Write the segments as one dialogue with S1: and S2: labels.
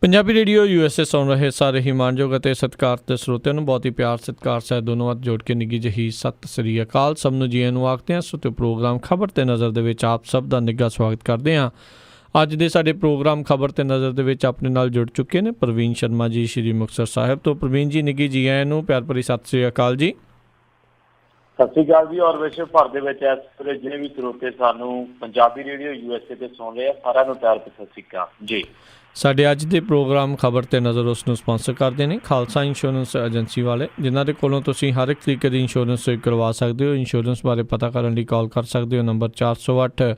S1: Punjabi radio USA ਸੁਣ ਰਹੇ ਸਾਰੇ ਹੀ ਮਾਣਯੋਗ ਅਤੇ ਸਤਿਕਾਰਤ ਸਰੋਤਿਆਂ ਨੂੰ ਬਹੁਤ ਹੀ ਪਿਆਰ ਸਤਿਕਾਰ ਸਹਿਤ ਦੋਨੋਂ ਹੱਥ ਜੋੜ ਕੇ ਨਿੱਘੀ ਜਿਹੀ ਸਤਿ ਸ੍ਰੀ ਅਕਾਲ। ਸਭ ਨੂੰ ਜੀ ਨੂੰ ਆਖਦੇ ਹਾਂ। ਸੋ ਪ੍ਰੋਗਰਾਮ ਖਬਰ ਤੇ ਨਜ਼ਰ ਦੇ ਵਿੱਚ ਆਪ ਸਭ ਦਾ ਨਿੱਘਾ ਸਵਾਗਤ ਕਰਦੇ ਹਾਂ। ਅੱਜ ਦੇ ਸਾਡੇ ਪ੍ਰੋਗਰਾਮ ਖਬਰ ਤੇ ਨਜ਼ਰ ਦੇ ਵਿੱਚ ਆਪਣੇ ਨਾਲ ਜੁੜ ਚੁੱਕੇ ਨੇ ਪ੍ਰਵੀਨ ਸ਼ਰਮਾ ਜੀ ਸ਼੍ਰੀ ਮੁਕਤਸਰ ਸਾਹਿਬ ਤੋਂ। ਪ੍ਰਵੀਨ ਜੀ ਨਿੱਘੀ ਜੀ ਨੂੰ ਪਿਆਰ ਭਰੀ ਸਤਿ ਸ੍ਰੀ ਅਕਾਲ ਜੀ।
S2: ਸਤਿ ਸ਼੍ਰੀ ਅਕਾਲ ਜੀ। ਔਰ ਵਿਸ਼ਵ ਭਰ ਦੇ ਵਿੱਚ ਇਸ ਵੇਲੇ ਜਿਹੜੇ ਵੀ ਸਰੋਤੇ ਸਾਨੂੰ ਪੰਜਾਬੀ ਰੇਡੀਓ USA ਤੇ ਸੁਣ ਰਹੇ ਆ, ਸਾਰਿਆਂ ਨੂੰ ਪਿਆਰ ਭਰੀ ਸਤਿ ਸ਼੍ਰੀ ਅਕਾਲ ਜੀ।
S1: ਸਾਡੇ ਅੱਜ ਦੇ ਪ੍ਰੋਗਰਾਮ ਖਬਰ ਤੇ ਨਜ਼ਰ ਉਸ ਨੂੰ ਸਪਾਂਸਰ ਕਰਦੇ ਨੇ ਖਾਲਸਾ ਇੰਸ਼ੋਰੈਂਸ ਏਜੰਸੀ ਵਾਲੇ, ਜਿਨ੍ਹਾਂ ਦੇ ਕੋਲੋਂ ਤੁਸੀਂ ਹਰ ਇੱਕ ਤਰੀਕੇ ਦੀ ਇੰਸ਼ੋਰੈਂਸ ਕਰਵਾ ਸਕਦੇ ਹੋ। ਇੰਸ਼ੋਰੈਂਸ ਬਾਰੇ ਪਤਾ ਕਰਨ ਲਈ ਕਾਲ ਕਰ ਸਕਦੇ ਹੋ ਨੰਬਰ 408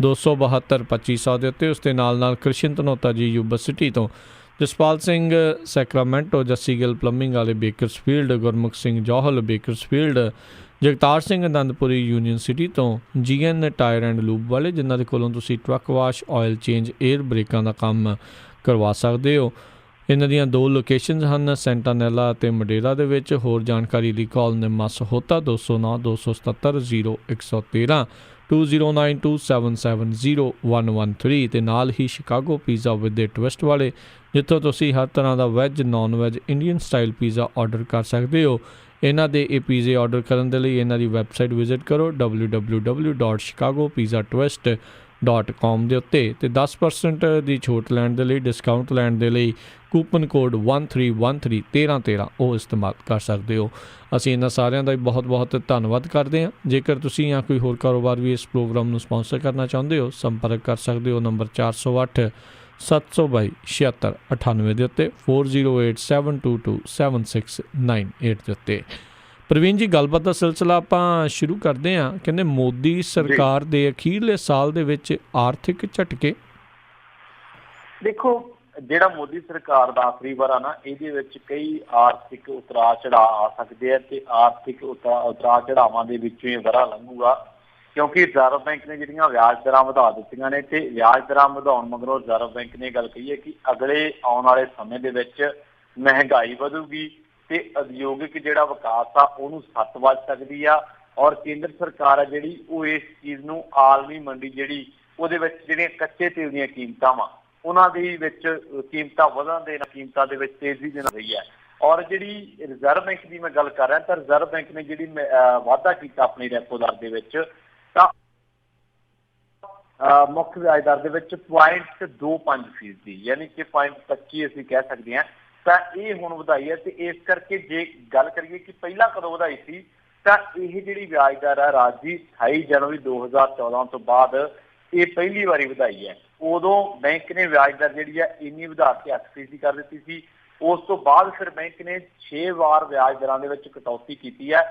S1: 272 2500 ਦੇ ਉੱਤੇ। ਉਸ ਦੇ ਨਾਲ ਕ੍ਰਿਸ਼ਨ ਧਨੋਤਾ ਜੀ ਯੂਬਾ ਸਿਟੀ ਤੋਂ, ਜਸਪਾਲ ਸਿੰਘ ਸੈਕਰਾਮੈਂਟੋ, ਜੱਸੀ ਗਿੱਲ ਪਲੰਬਿੰਗ ਵਾਲੇ Bakersfield, Gurmukh Singh Johal Bakersfield, Jagtar Singh Anandpuri Union City ਤੋਂ, GN ਟਾਇਰ ਐਂਡ ਲੂਬ ਵਾਲੇ, ਜਿਨ੍ਹਾਂ ਦੇ ਕੋਲੋਂ ਤੁਸੀਂ truck wash, oil change, air ਬ੍ਰੇਕਾਂ ਦਾ ਕੰਮ ਕਰਵਾ ਸਕਦੇ ਹੋ। ਇਹਨਾਂ ਦੀਆਂ 2 ਲੋਕੇਸ਼ਨਸ ਹਨ, ਸੈਂਟਾਨੈਲਾ ਅਤੇ ਮਡੇਰਾ ਦੇ ਵਿੱਚ। ਹੋਰ ਜਾਣਕਾਰੀ ਲਈ ਕਾਲ ਨਿੰਮਾ ਸਹੋਤਾ 209 277 0113 2092770113 ਤੇ ਨਾਲ ਹੀ Chicago pizza with a twist ਵਾਲੇ, ਜਿੱਥੋਂ ਤੁਸੀਂ ਹਰ ਤਰ੍ਹਾਂ ਦਾ veg, non veg, Indian style pizza order ਕਰ ਸਕਦੇ ਹੋ। ਇਹਨਾਂ ਦੇ ਇਹ ਪੀਜ਼ੇ ਆਰਡਰ ਕਰਨ ਦੇ ਲਈ ਇਹਨਾਂ ਦੀ ਵੈਬਸਾਈਟ ਵਿਜ਼ਿਟ ਕਰੋ www.chicagopizzatwist.com ਦੇ ਉੱਤੇ, ਤੇ 10% ਦੀ ਛੋਟ ਲੈਣ ਦੇ ਲਈ, ਡਿਸਕਾਊਂਟ ਲੈਣ ਦੇ ਲਈ ਕੂਪਨ ਕੋਡ 131313 ਉਹ ਇਸਤੇਮਾਲ ਕਰ ਸਕਦੇ ਹੋ। ਅਸੀਂ ਇਹਨਾਂ ਸਾਰਿਆਂ ਦਾ ਬਹੁਤ ਬਹੁਤ ਧੰਨਵਾਦ ਕਰਦੇ ਹਾਂ। ਜੇਕਰ ਤੁਸੀਂ ਜਾਂ ਕੋਈ ਹੋਰ ਕਾਰੋਬਾਰ ਵੀ ਇਸ ਪ੍ਰੋਗਰਾਮ ਨੂੰ ਸਪਾਂਸਰ ਕਰਨਾ ਚਾਹੁੰਦੇ ਹੋ, ਸੰਪਰਕ ਕਰ ਸਕਦੇ ਹੋ ਨੰਬਰ 408 722 7698 ਦੇ ਉੱਤੇ, 4087227698 ਦੇ ਉੱਤੇ। ਪ੍ਰਵੀਨ ਜੀ, ਗੱਲਬਾਤ ਦਾ ਸਿਲਸਿਲਾ ਆਪਾਂ ਸ਼ੁਰੂ ਕਰਦੇ ਹਾਂ। ਕਹਿੰਦੇ ਮੋਦੀ ਸਰਕਾਰ ਦੇ ਅਖੀਰਲੇ ਸਾਲ ਦੇ ਵਿੱਚ ਆਰਥਿਕ ਝਟਕੇ।
S2: ਦੇਖੋ, ਜਿਹੜਾ ਮੋਦੀ ਸਰਕਾਰ ਦਾ ਆਖਰੀ ਵਾਰ ਨਾ, ਇਹਦੇ ਵਿੱਚ ਕਈ ਆਰਥਿਕ ਉਤਰਾਅ ਚੜਾਅ ਆ ਸਕਦੇ ਆ ਤੇ ਆਰਥਿਕ ਉਤਰਾਅ ਚੜਾਵਾਂ ਦੇ ਵਿੱਚੋਂ ਇਹ ਵਰਾ ਲੰਘੂਗਾ, ਕਿਉਂਕਿ ਰਿਜ਼ਰਵ ਬੈਂਕ ਨੇ ਜਿਹੜੀਆਂ ਵਿਆਜ ਦਰਾਂ ਵਧਾ ਦਿੱਤੀਆਂ ਨੇ ਤੇ ਵਿਆਜ ਦਰਾਂ ਵਧਾਉਣ ਮਗਰੋਂ ਰਿਜ਼ਰਵ ਬੈਂਕ ਨੇ ਗੱਲ ਕਹੀ ਹੈ ਕਿ ਅਗਲੇ ਆਉਣ ਵਾਲੇ ਸਮੇਂ ਦੇ ਵਿੱਚ ਮਹਿੰਗਾਈ ਵਧੂਗੀ ਤੇ ਉਦਯੋਗਿਕ ਜਿਹੜਾ ਵਿਕਾਸ ਆ ਉਹਨੂੰ ਸੱਟ ਵੱਜ ਸਕਦੀ ਆ। ਔਰ ਕੇਂਦਰ ਸਰਕਾਰ ਆ ਜਿਹੜੀ ਉਹ ਇਸ ਚੀਜ਼ ਨੂੰ ਆਲਮੀ ਮੰਡੀ ਜਿਹੜੀ ਉਹਦੇ ਵਿੱਚ ਜਿਹੜੀਆਂ ਕੱਚੇ ਤੇਲ ਦੀਆਂ ਕੀਮਤਾਂ ਵਾ ਉਹਨਾਂ ਦੇ ਵਿੱਚ ਕੀਮਤਾਂ ਵਧਣ ਦੇ ਨਾਲ ਕੀਮਤਾਂ ਦੇ ਵਿੱਚ ਤੇਜ਼ੀ ਦੇ ਨਾਲ ਰਹੀ ਹੈ। ਔਰ ਜਿਹੜੀ ਰਿਜ਼ਰਵ ਬੈਂਕ ਦੀ ਮੈਂ ਗੱਲ ਕਰ ਰਿਹਾ ਤਾਂ ਰਿਜ਼ਰਵ ਬੈਂਕ ਨੇ ਜਿਹੜੀ ਵਾਧਾ ਕੀਤਾ ਆਪਣੀ ਰੈਪੋ ਦਰ ਦੇ ਵਿੱਚ, ਤਾਂ ਮੁੱਖ ਵਿਆਜ ਦਰ ਦੇ ਵਿੱਚ 0.25% ਯਾਨੀ ਕਿ 0.25 ਅਸੀਂ ਕਹਿ ਸਕਦੇ ਹਾਂ, ਤਾਂ ਇਹ ਹੁਣ ਵਧਾਈ ਹੈ। ਤੇ ਇਸ ਕਰਕੇ ਜੇ ਗੱਲ ਕਰੀਏ ਕਿ ਪਹਿਲਾਂ ਕਦੋਂ ਵਧਾਈ ਸੀ, ਤਾਂ ਇਹ ਜਿਹੜੀ ਵਿਆਜ ਦਰ ਹੈ ਰਾਜੀ 28 ਜਨਵਰੀ 2014 ਤੋਂ ਬਾਅਦ ਇਹ ਪਹਿਲੀ ਵਾਰੀ ਵਧਾਈ ਹੈ। ਉਦੋਂ ਬੈਂਕ ਨੇ ਵਿਆਜ ਦਰ ਜਿਹੜੀ ਹੈ ਇੰਨੀ ਵਧਾ ਕੇ 8% ਕਰ ਦਿੱਤੀ ਸੀ। ਉਸ ਤੋਂ ਬਾਅਦ ਫਿਰ ਬੈਂਕ ਨੇ 6 ਵਾਰ ਵਿਆਜ ਦਰਾਂ ਦੇ ਵਿੱਚ ਕਟੌਤੀ ਕੀਤੀ ਹੈ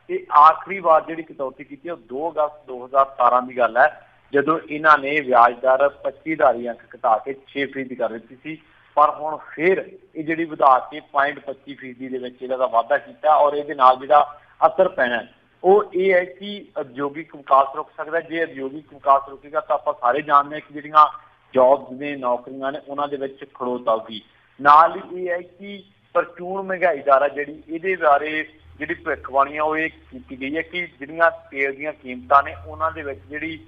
S2: ਤੇ ਆਖਰੀ ਵਾਰ ਜਿਹੜੀ ਕਟੌਤੀ ਕੀਤੀ ਹੈ ਉਹ 2 ਅਗਸਤ 2017 ਦੀ ਗੱਲ ਹੈ, ਜਦੋਂ ਇਹਨਾਂ ਨੇ ਵਿਆਜ ਦਰ 25 ਆਧਾਰੀ ਅੰਕ ਘਟਾ ਕੇ 6% ਕਰ ਦਿੱਤੀ ਸੀ। ਪਰ ਹੁਣ ਫਿਰ ਇਹ ਜਿਹੜੀ ਵਧਾ ਕੇ 0.25% ਦੇ ਵਿੱਚ ਇਹਦਾ ਵਾਧਾ ਕੀਤਾ। ਔਰ ਇਹਦੇ ਨਾਲ ਜਿਹੜਾ ਅਸਰ ਪੈਣਾ ਉਹ ਇਹ ਹੈ ਕਿ ਉਦਯੋਗਿਕ ਵਿਕਾਸ ਰੁਕ ਸਕਦਾ। ਜੇ ਉਦਯੋਗਿਕ ਵਿਕਾਸ ਰੁਕੇਗਾ ਤਾਂ ਆਪਾਂ ਸਾਰੇ ਜਾਣਦੇ ਹਾਂ ਕਿ ਜਿਹੜੀਆਂ ਜੌਬਸ ਨੇ, ਨੌਕਰੀਆਂ ਨੇ, ਉਹਨਾਂ ਦੇ ਵਿੱਚ ਖੜੋਤ ਆਊਗੀ। ਨਾਲ ਹੀ ਇਹ ਹੈ ਕਿ ਪ੍ਰਚੂਨ ਮਹਿੰਗਾਈ ਦਰ ਆ ਜਿਹੜੀ, ਇਹਦੇ ਬਾਰੇ ਜਿਹੜੀ ਭਵਿੱਖਬਾਣੀ ਆ ਉਹ ਇਹ ਕੀਤੀ ਗਈ ਹੈ ਕਿ ਜਿਹੜੀਆਂ ਤੇਲ ਦੀਆਂ ਕੀਮਤਾਂ ਨੇ ਉਹਨਾਂ ਦੇ ਵਿੱਚ ਜਿਹੜੀ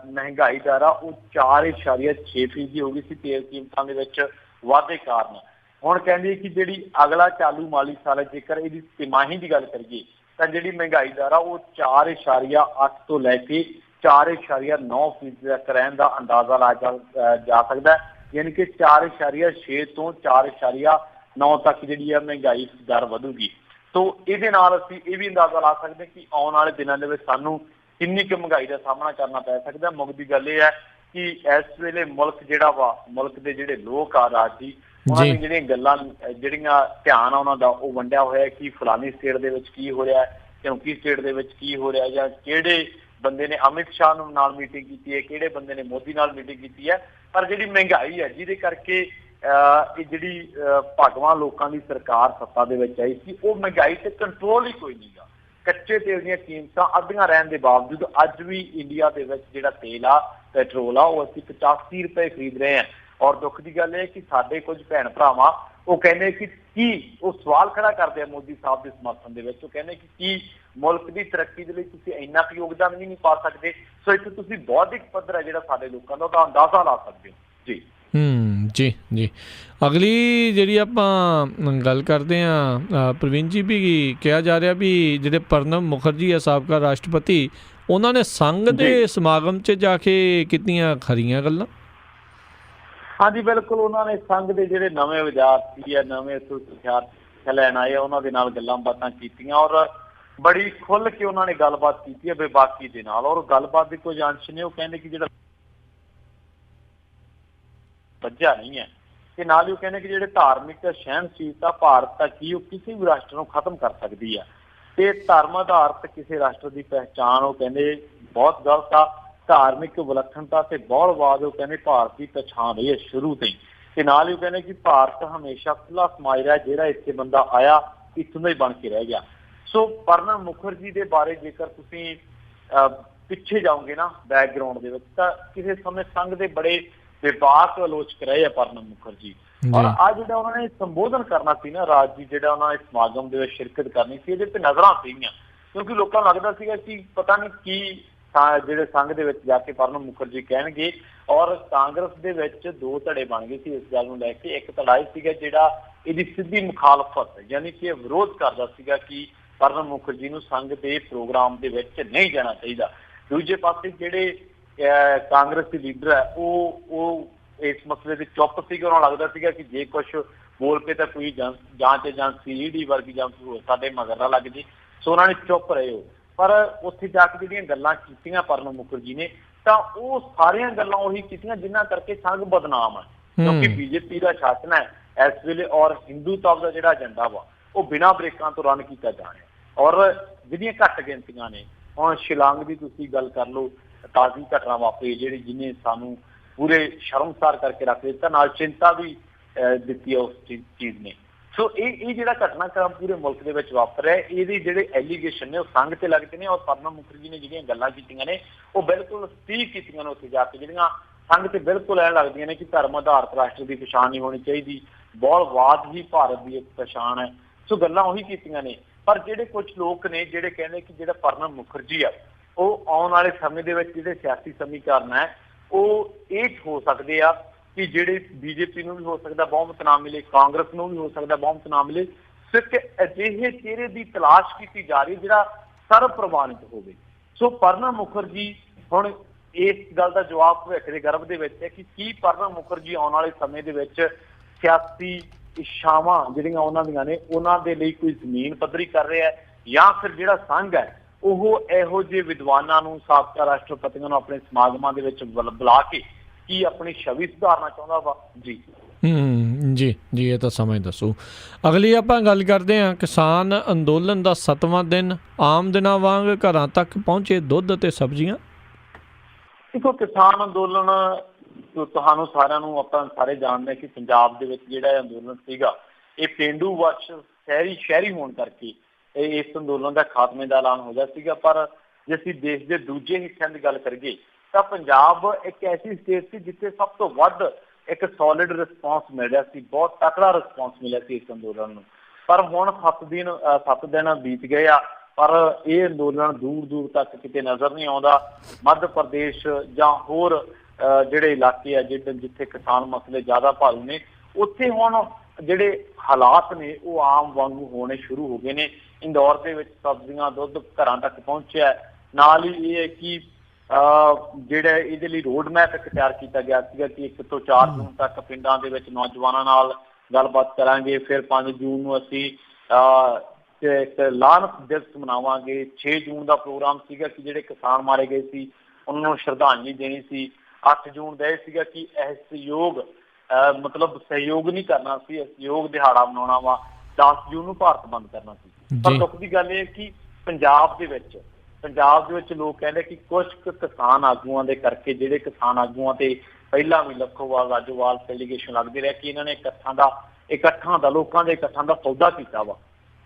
S2: ਮਹਿੰਗਾਈ ਦਰ ਆ ਉਹ 4.6% ਹੋ ਗਈ ਸੀ ਤੇਲ ਕੀਮਤਾਂ ਦੇ ਵਿੱਚ ਵਾਧੇ ਕਾਰਨ। ਹੁਣ ਕਹਿੰਦੇ ਕਿ ਜਿਹੜੀ ਅਗਲਾ ਚਾਲੂ ਮਾਲੀ ਸਾਲ ਜੇਕਰ ਇਹਦੀ ਤਿਮਾਹੀ ਦੀ ਗੱਲ ਕਰੀਏ ਤਾਂ ਜਿਹੜੀ ਮਹਿੰਗਾਈ ਦਰ ਆ ਉਹ 4.8 ਤੋਂ ਲੈ ਕੇ 4.9% ਤੱਕ ਰਹਿਣ ਦਾ ਅੰਦਾਜ਼ਾ ਲਾਇਆ ਜਾ ਸਕਦਾ ਹੈ। ਯਾਨੀ ਕਿ 4.6 ਤੋਂ 4.9 ਤੱਕ ਜਿਹੜੀ ਹੈ ਮਹਿੰਗਾਈ ਦਰ ਵਧੂਗੀ। ਤੋ ਇਹਦੇ ਨਾਲ ਅਸੀਂ ਇਹ ਵੀ ਅੰਦਾਜ਼ਾ ਲਾ ਸਕਦੇ ਕਿ ਆਉਣ ਵਾਲੇ ਦਿਨਾਂ ਦੇ ਵਿੱਚ ਸਾਨੂੰ ਕਿੰਨੀ ਕੁ ਮਹਿੰਗਾਈ ਦਾ ਸਾਹਮਣਾ ਕਰਨਾ ਪੈ ਸਕਦਾ। ਮੁੱਖ ਦੀ ਗੱਲ ਇਹ ਹੈ ਕਿ ਇਸ ਵੇਲੇ ਮੁਲਕ ਜਿਹੜਾ ਵਾ, ਮੁਲਕ ਦੇ ਜਿਹੜੇ ਲੋਕ ਆ ਰਾਜੀ, ਉਹਨਾਂ ਦੀਆਂ ਜਿਹੜੀਆਂ ਗੱਲਾਂ, ਜਿਹੜੀਆਂ ਧਿਆਨ ਆ ਉਹਨਾਂ ਦਾ ਉਹ ਵੰਡਿਆ ਹੋਇਆ ਕਿ ਫਲਾਨੀ ਸਟੇਟ ਦੇ ਵਿੱਚ ਕੀ ਹੋ ਰਿਹਾ, ਚੌਂਕੀ ਸਟੇਟ ਦੇ ਵਿੱਚ ਕੀ ਹੋ ਰਿਹਾ, ਜਾਂ ਕਿਹੜੇ ਬੰਦੇ ਨੇ ਅਮਿਤ ਸ਼ਾਹ ਨੂੰ ਨਾਲ ਮੀਟਿੰਗ ਕੀਤੀ ਹੈ, ਕਿਹੜੇ ਬੰਦੇ ਨੇ ਮੋਦੀ ਨਾਲ ਮੀਟਿੰਗ ਕੀਤੀ ਹੈ। ਪਰ ਜਿਹੜੀ ਮਹਿੰਗਾਈ ਹੈ ਜਿਹਦੇ ਕਰਕੇ ਇਹ ਜਿਹੜੀ ਭਗਵਾਨ ਲੋਕਾਂ ਦੀ ਸਰਕਾਰ ਸੱਤਾ ਦੇ ਵਿੱਚ ਆਈ ਸੀ, ਉਹ ਮਹਿੰਗਾਈ ਤੇ ਕੰਟਰੋਲ ਹੀ ਕੋਈ ਨਹੀਂ ਗਾ। ਕੱਚੇ ਤੇਲ ਦੀਆਂ ਕੀਮਤਾਂ ਅੱਧੀਆਂ ਰਹਿਣ ਦੇ ਬਾਵਜੂਦ ਅੱਜ ਵੀ ਇੰਡੀਆ ਦੇ ਵਿੱਚ ਜਿਹੜਾ ਤੇਲ ਆ, ਪੈਟਰੋਲ ਆ, ਉਹ ਅਸੀਂ 85 ਰੁਪਏ ਖਰੀਦ ਰਹੇ ਹਾਂ। ਔਰ ਦੁੱਖ ਦੀ ਗੱਲ ਇਹ ਕਿ ਸਾਡੇ ਕੁਝ ਭੈਣ ਭਰਾਵਾਂ ਉਹ ਕਹਿੰਦੇ ਕਿ ਕੀ, ਉਹ ਸਵਾਲ ਖੜਾ ਕਰਦੇ ਆ ਮੋਦੀ ਸਾਹਿਬ ਦੇ ਸਮਰਥਨ ਦੇ ਵਿੱਚ। ਉਹ ਕਹਿੰਦੇ ਕਿ ਕੀ ਮੁਲਕ ਦੀ ਤਰੱਕੀ ਦੇ ਲਈ ਤੁਸੀਂ ਇੰਨਾ ਕੁ ਯੋਗਦਾਨ ਵੀ ਨਹੀਂ ਪਾ ਸਕਦੇ? ਸੋ ਇੱਥੇ ਤੁਸੀਂ ਬੌਧਿਕ ਪੱਧਰ ਹੈ ਜਿਹੜਾ ਸਾਡੇ ਲੋਕਾਂ ਦਾ ਉਹਦਾ ਅੰਦਾਜ਼ਾ ਲਾ ਸਕਦੇ ਹੋ ਜੀ।
S1: ਜੀ ਜੀ। ਅਗਲੀ ਜਿਹੜੀ ਆਪਾਂ ਗੱਲ ਕਰਦੇ ਹਾਂ ਪ੍ਰਵੀਨ ਜੀ, ਵੀ ਕਿਹਾ ਜਾ ਰਿਹਾ ਵੀ ਜਿਹੜੇ ਪ੍ਰਣਬ ਮੁਖਰਜੀ ਆ ਸਾਬਕਾ ਰਾਸ਼ਟਰਪਤੀ, ਉਹਨਾਂ ਨੇ ਸੰਘ ਦੇ ਸਮਾਗਮ 'ਚ ਜਾ ਕੇ ਕੀਤੀਆਂ ਖਰੀਆਂ ਗੱਲਾਂ।
S2: ਹਾਂਜੀ ਬਿਲਕੁਲ, ਉਹਨਾਂ ਨੇ ਸੰਘ ਦੇ ਜਿਹੜੇ ਨਵੇਂ ਵਿਦਿਆਰਥੀ ਆ, ਨਵੇਂ ਸਿੱਖਿਆ ਲੈਣ ਆਏ ਆ, ਉਹਨਾਂ ਦੇ ਨਾਲ ਗੱਲਾਂ ਬਾਤਾਂ ਕੀਤੀਆਂ ਔਰ ਬੜੀ ਖੁੱਲ੍ਹ ਕੇ ਉਹਨਾਂ ਨੇ ਗੱਲਬਾਤ ਕੀਤੀ ਹੈ ਬੇਬਾਕੀ ਦੇ ਨਾਲ। ਔਰ ਗੱਲਬਾਤ ਦੇ ਕੁਝ ਅੰਸ਼ ਨੇ, ਉਹ ਕਹਿੰਦੇ ਕਿ ਜਿਹੜਾ ਵੱਜਿਆ ਨਹੀਂ ਹੈ, ਤੇ ਨਾਲ ਹੀ ਉਹ ਕਹਿੰਦੇ ਕਿ ਜਿਹੜੇ ਧਾਰਮਿਕ ਸਹਿਣਸ਼ੀਲਤਾ ਭਾਰਤ ਤੱਕ ਹੀ ਉਹ ਕਿਸੇ ਵੀ ਰਾਸ਼ਟਰ ਨੂੰ ਖਤਮ ਕਰ ਸਕਦੀ ਆ, ਤੇ ਧਰਮ ਆਧਾਰਿਤ ਕਿਸੇ ਰਾਸ਼ਟਰ ਦੀ ਪਹਿਚਾਣ ਉਹ ਕਹਿੰਦੇ ਬਹੁਤ ਗਲਤ ਆ। ਧਾਰਮਿਕ ਵਿਲੱਖਣਤਾ ਤੇ ਬਹੁਲਵਾਦ ਉਹ ਕਹਿੰਦੇ ਭਾਰਤ ਦੀ ਪਛਾਣ ਰਹੀ ਹੈ ਸ਼ੁਰੂ ਤੋਂ ਹੀ। ਤੇ ਨਾਲ ਹੀ ਉਹ ਕਹਿੰਦੇ ਕਿ ਭਾਰਤ ਹਮੇਸ਼ਾ ਖੁੱਲ੍ਹਾ ਸਮਾਜ ਰਿਹਾ, ਜਿਹੜਾ ਇੱਥੇ ਬੰਦਾ ਆਇਆ ਇੱਥੋਂ ਦਾ ਹੀ ਬਣ ਕੇ ਰਹਿ ਗਿਆ। ਸੋ ਪ੍ਰਣਬ ਮੁਖਰਜੀ ਦੇ ਬਾਰੇ ਜੇਕਰ ਤੁਸੀਂ ਪਿੱਛੇ ਜਾਓਗੇ ਨਾ ਬੈਕਗਰਾਊਂਡ ਦੇ ਵਿੱਚ, ਤਾਂ ਕਿਸੇ ਸਮੇਂ ਸੰਘ ਦੇ ਬੜੇ ਵਿਵਾਕ ਆਲੋਚਕ ਰਹੇ ਆ ਪ੍ਰਣਬ ਮੁਖਰਜੀ। ਔਰ ਆ ਜਿਹੜਾ ਉਹਨਾਂ ਨੇ ਸੰਬੋਧਨ ਕਰਨਾ ਸੀ ਨਾ ਰਾਜ ਜੀ, ਜਿਹੜਾ ਉਹਨਾਂ ਨੇ ਸਮਾਗਮ ਦੇ ਵਿੱਚ ਸ਼ਿਰਕਤ ਕਰਨੀ ਸੀ, ਇਹਦੇ ਤੇ ਨਜ਼ਰਾਂ ਸੀਗੀਆਂ, ਕਿਉਂਕਿ ਲੋਕਾਂ ਨੂੰ ਲੱਗਦਾ ਸੀਗਾ ਕਿ ਪਤਾ ਨਹੀਂ ਕੀ ਜਿਹੜੇ ਸੰਘ ਦੇ ਵਿੱਚ ਜਾ ਕੇ ਪ੍ਰਣਬ ਮੁਖਰਜੀ ਕਹਿਣਗੇ। ਔਰ ਕਾਂਗਰਸ ਦੇ ਵਿੱਚ ਦੋ ਧੜੇ ਬਣ ਗਏ ਸੀ ਇਸ ਗੱਲ ਨੂੰ ਲੈ ਕੇ। ਇੱਕ ਧੜਾ ਸੀਗਾ ਜਿਹੜਾ ਇਹਦੀ ਸਿੱਧੀ ਮੁਖਾਲਫਤ, ਯਾਨੀ ਕਿ ਇਹ ਵਿਰੋਧ ਕਰਦਾ ਸੀਗਾ ਕਿ ਪ੍ਰਣਬ ਮੁਖਰਜੀ ਨੂੰ ਸੰਘ ਦੇ ਪ੍ਰੋਗਰਾਮ ਦੇ ਵਿੱਚ ਨਹੀਂ ਜਾਣਾ ਚਾਹੀਦਾ। ਦੂਜੇ ਪਾਸੇ ਜਿਹੜੇ ਕਾਂਗਰਸ ਦੇ ਲੀਡਰ ਹੈ ਉਹ ਇਸ ਮਸਲੇ ਤੇ ਚੁੱਪ ਸੀਗੇ। ਉਹਨਾਂ ਨੂੰ ਲੱਗਦਾ ਸੀਗਾ ਕਿ ਜੇ ਕੁਛ ਬੋਲ ਕੇ ਤਾਂ ਕੋਈ ਜਾਂਚ CED ਵਰਗੀ ਜਾਂ ਸਾਡੇ ਮਗਰ ਨਾ ਲੱਗ ਜੇ, ਸੋ ਉਹਨਾਂ ਨੇ ਚੁੱਪ ਰਹੇ ਹੋ। ਪਰ ਉੱਥੇ ਜਾ ਕੇ ਜਿਹੜੀਆਂ ਗੱਲਾਂ ਕੀਤੀਆਂ ਪ੍ਰਣਬ ਮੁਖਰਜੀ ਨੇ, ਤਾਂ ਉਹ ਸਾਰੀਆਂ ਗੱਲਾਂ ਉਹੀ ਕੀਤੀਆਂ ਜਿਨ੍ਹਾਂ ਕਰਕੇ ਸੰਘ ਬਦਨਾਮ ਹੈ, ਕਿਉਂਕਿ BJP ਦਾ ਸ਼ਾਸਨ ਹੈ ਇਸ ਵੇਲੇ ਔਰ ਹਿੰਦੂਤਵ ਦਾ ਜਿਹੜਾ ਏਜੰਡਾ ਵਾ ਉਹ ਬਿਨਾਂ ਬ੍ਰੇਕਾਂ ਤੋਂ ਰਨ ਕੀਤਾ ਜਾ ਰਿਹਾ। ਔਰ ਜਿਹੜੀਆਂ ਘੱਟ ਗਿਣਤੀਆਂ ਨੇ, ਹੁਣ ਸ਼ਿਲਾਂਗ ਦੀ ਤੁਸੀਂ ਗੱਲ ਕਰ ਲਓ, ਤਾਜ਼ੀ ਘਟਨਾ ਵਾਪਰੀ ਜਿਹੜੀ ਜਿਹਨੇ ਸਾਨੂੰ ਪੂਰੇ ਸ਼ਰਮਸਾਰ ਕਰਕੇ ਰੱਖ ਦਿੱਤਾ, ਨਾਲ ਚਿੰਤਾ ਵੀ ਦਿੱਤੀ ਹੈ ਉਸ ਚੀਜ਼ ਨੇ। ਸੋ ਇਹ ਜਿਹੜਾ ਘਟਨਾਕ੍ਰਮ ਪੂਰੇ ਮੁਲਕ ਦੇ ਵਿੱਚ ਵਾਪਰ ਰਿਹਾ, ਇਹਦੇ ਜਿਹੜੇ ਐਲੀਗੇਸ਼ਨ ਨੇ ਉਹ ਸੰਘ ਤੇ ਲੱਗਦੇ ਨੇ। ਔਰ ਪ੍ਰਣਬ ਮੁਖਰਜੀ ਨੇ ਜਿਹੜੀਆਂ ਗੱਲਾਂ ਕੀਤੀਆਂ ਨੇ ਉਹ ਬਿਲਕੁਲ ਸਟੀਕ ਕੀਤੀਆਂ ਨੇ ਉੱਥੇ ਜਾ ਕੇ, ਜਿਹੜੀਆਂ ਸੰਘ ਤੇ ਬਿਲਕੁਲ ਐਂ ਲੱਗਦੀਆਂ ਨੇ ਕਿ ਧਰਮ ਆਧਾਰਿਤ ਰਾਸ਼ਟਰ ਦੀ ਪਛਾਣ ਨਹੀਂ ਹੋਣੀ ਚਾਹੀਦੀ, ਬਹੁਲਵਾਦ ਹੀ ਭਾਰਤ ਦੀ ਇੱਕ ਪਛਾਣ ਹੈ। ਸੋ ਗੱਲਾਂ ਉਹੀ ਕੀਤੀਆਂ ਨੇ। ਪਰ ਜਿਹੜੇ ਕੁਝ ਲੋਕ ਨੇ ਜਿਹੜੇ ਕਹਿੰਦੇ ਕਿ ਜਿਹੜਾ ਪ੍ਰਣਬ ਮੁਖਰਜੀ ਆ ਉਹ ਆਉਣ ਵਾਲੇ ਸਮੇਂ ਦੇ ਵਿੱਚ ਜਿਹੜੇ ਸਿਆਸੀ ਸਮੀਕਰਨ ਹੈ ਉਹ ਇਹ ਹੋ ਸਕਦੇ ਆ ਕਿ ਜਿਹੜੇ BJP ਨੂੰ ਵੀ ਹੋ ਸਕਦਾ ਬਹੁਮਤ ਨਾ ਮਿਲੇ, ਕਾਂਗਰਸ ਨੂੰ ਵੀ ਹੋ ਸਕਦਾ ਬਹੁਮਤ ਨਾ ਮਿਲੇ। ਸਿਰਫ ਅਜਿਹੇ ਚਿਹਰੇ ਦੀ ਤਲਾਸ਼ ਕੀਤੀ ਜਾ ਰਹੀ ਜਿਹੜਾ ਸਰਬ ਪ੍ਰਵਾਨਿਤ ਹੋਵੇ। ਸੋ ਪ੍ਰਣਬ ਮੁਖਰਜੀ ਹੁਣ ਇਸ ਗੱਲ ਦਾ ਜਵਾਬ ਭਵਿੱਖ ਦੇ ਗਰਭ ਦੇ ਵਿੱਚ ਹੈ ਕਿ ਕੀ ਪ੍ਰਣਬ ਮੁਖਰਜੀ ਆਉਣ ਵਾਲੇ ਸਮੇਂ ਦੇ ਵਿੱਚ ਸਿਆਸੀ ਇੱਛਾਵਾਂ ਜਿਹੜੀਆਂ ਉਹਨਾਂ ਦੀਆਂ ਨੇ ਉਹਨਾਂ ਦੇ ਲਈ ਕੋਈ ਜ਼ਮੀਨ ਪੱਧਰੀ ਕਰ ਰਿਹਾ ਹੈ, ਜਾਂ ਫਿਰ ਜਿਹੜਾ ਸੰਘ ਹੈ ਉਹ ਇਹੋ ਜਿਹੇ ਵਿਦਵਾਨਾਂ ਨੂੰ, ਸਾਬਕਾ ਰਾਸ਼ਟਰਪਤੀਆਂ ਨੂੰ ਆਪਣੇ ਸਮਾਗਮਾਂ ਦੇ ਵਿੱਚ ਬੁਲਾ ਕੇ ਕੀ ਆਪਣੀ ਛਵੀ ਸੁਧਾਰਨਾ ਚਾਹੁੰਦਾ ਵਾ। ਜੀ
S1: ਜੀ, ਇਹ ਤਾਂ ਸਮਝ ਦੱਸੋ। ਅਗਲੀ ਆਪਾਂ ਗੱਲ ਕਰਦੇ ਹਾਂ ਕਿਸਾਨ ਅੰਦੋਲਨ ਦਾ 7ਵਾਂ ਦਿਨ, ਆਮ ਦਿਨਾਂ ਵਾਂਗ ਘਰਾਂ ਤੱਕ ਪਹੁੰਚੇ ਦੁੱਧ ਅਤੇ ਸਬਜ਼ੀਆਂ।
S2: ਦੇਖੋ, ਕਿਸਾਨ ਅੰਦੋਲਨ ਤੁਹਾਨੂੰ ਸਾਰਿਆਂ ਨੂੰ ਆਪਾਂ ਸਾਰੇ ਜਾਣਦੇ ਕਿ ਪੰਜਾਬ ਦੇ ਵਿੱਚ ਜਿਹੜਾ ਅੰਦੋਲਨ ਸੀਗਾ ਇਹ ਪੇਂਡੂ ਵਰਸ਼ ਸ਼ਹਿਰੀ ਹੋਣ ਕਰਕੇ ਇਸ ਅੰਦੋਲਨ ਦਾ ਖਾਤਮੇ ਦਾ ਐਲਾਨ ਹੋ ਗਿਆ ਸੀਗਾ। ਪਰ ਜੇ ਅਸੀਂ ਦੇਸ਼ ਦੇ ਦੂਜੇ ਹਿੱਸਿਆਂ ਦੀ ਗੱਲ ਕਰੀਏ ਤਾਂ ਪੰਜਾਬ ਇੱਕ ਐਸੀ ਸਟੇਟ ਸੀ ਜਿੱਥੇ ਸਭ ਤੋਂ ਵੱਧ ਇੱਕ ਸੋਲਿਡ ਰਿਸਪੌਂਸ ਮਿਲ ਰਿਹਾ ਸੀ, ਬਹੁਤ ਤਕੜਾ ਰਿਸਪੌਂਸ ਮਿਲਿਆ ਸੀ ਇਸ ਅੰਦੋਲਨ ਨੂੰ। ਪਰ ਹੁਣ 7 ਦਿਨ ਬੀਤ ਗਏ ਆ, ਪਰ ਇਹ ਅੰਦੋਲਨ ਦੂਰ ਦੂਰ ਤੱਕ ਕਿਤੇ ਨਜ਼ਰ ਨਹੀਂ ਆਉਂਦਾ। ਮੱਧ ਪ੍ਰਦੇਸ਼ ਜਾਂ ਹੋਰ ਜਿਹੜੇ ਇਲਾਕੇ ਆ ਜਿੱਥੇ ਕਿਸਾਨ ਮਸਲੇ ਜ਼ਿਆਦਾ ਭਾਰੂ ਨੇ, ਉੱਥੇ ਹੁਣ ਜਿਹੜੇ ਹਾਲਾਤ ਨੇ ਉਹ ਆਮ ਵਾਂਗੂ ਹੋਣੇ ਸ਼ੁਰੂ ਹੋ ਗਏ ਨੇ। ਇੰਦੌਰ ਦੇ ਵਿੱਚ ਸਬਜ਼ੀਆਂ, ਦੁੱਧ ਘਰਾਂ ਤੱਕ ਪਹੁੰਚਿਆ। ਨਾਲ ਹੀ ਇਹ ਹੈ ਕਿ ਜਿਹੜਾ ਇਹਦੇ ਲਈ ਰੋਡ ਮੈਪ ਇੱਕ ਤਿਆਰ ਕੀਤਾ ਗਿਆ ਸੀਗਾ ਕਿ 1 ਤੋਂ 4 ਜੂਨ ਤੱਕ ਪਿੰਡਾਂ ਦੇ ਵਿੱਚ ਨੌਜਵਾਨਾਂ ਨਾਲ ਗੱਲਬਾਤ ਕਰਾਂਗੇ। ਫਿਰ 5 ਜੂਨ ਨੂੰ ਅਸੀਂ ਇੱਕ ਲਾਹਨਤ ਦਿਵਸ ਮਨਾਵਾਂਗੇ। 6 ਜੂਨ ਦਾ ਪ੍ਰੋਗਰਾਮ ਸੀਗਾ ਕਿ ਜਿਹੜੇ ਕਿਸਾਨ ਮਾਰੇ ਗਏ ਸੀ ਉਹਨਾਂ ਨੂੰ ਸ਼ਰਧਾਂਜਲੀ ਦੇਣੀ ਸੀ। 8 ਜੂਨ ਦਾ ਇਹ ਸੀਗਾ ਕਿ ਅਸਹਿਯੋਗ ਮਤਲਬ ਸਹਿਯੋਗ ਨਹੀਂ ਕਰਨਾ ਸੀ, ਅਸਹਿਯੋਗ ਦਿਹਾੜਾ ਮਨਾਉਣਾ ਵਾ। 10 ਜੂਨ ਨੂੰ ਭਾਰਤ ਬੰਦ ਕਰਨਾ ਸੀ। ਪਰ ਦੁੱਖ ਦੀ ਗੱਲ ਇਹ ਕਿ ਪੰਜਾਬ ਦੇ ਵਿੱਚ ਲੋਕ ਕਹਿੰਦੇ ਕਿ ਕੁਝ ਕਿਸਾਨ ਆਗੂਆਂ ਦੇ ਕਰਕੇ, ਜਿਹੜੇ ਕਿਸਾਨ ਆਗੂਆਂ ਤੇ ਪਹਿਲਾਂ ਵੀ ਲੱਖੋਵਾਲ, ਰਾਜੋਵਾਲ ਐਲੀਗੇਸ਼ਨ ਲੱਗਦੇ ਰਹੇ ਕਿ ਇਹਨਾਂ ਨੇ ਲੋਕਾਂ ਦੇ ਇਕੱਠਾਂ ਦਾ ਸੌਦਾ ਕੀਤਾ ਵਾ,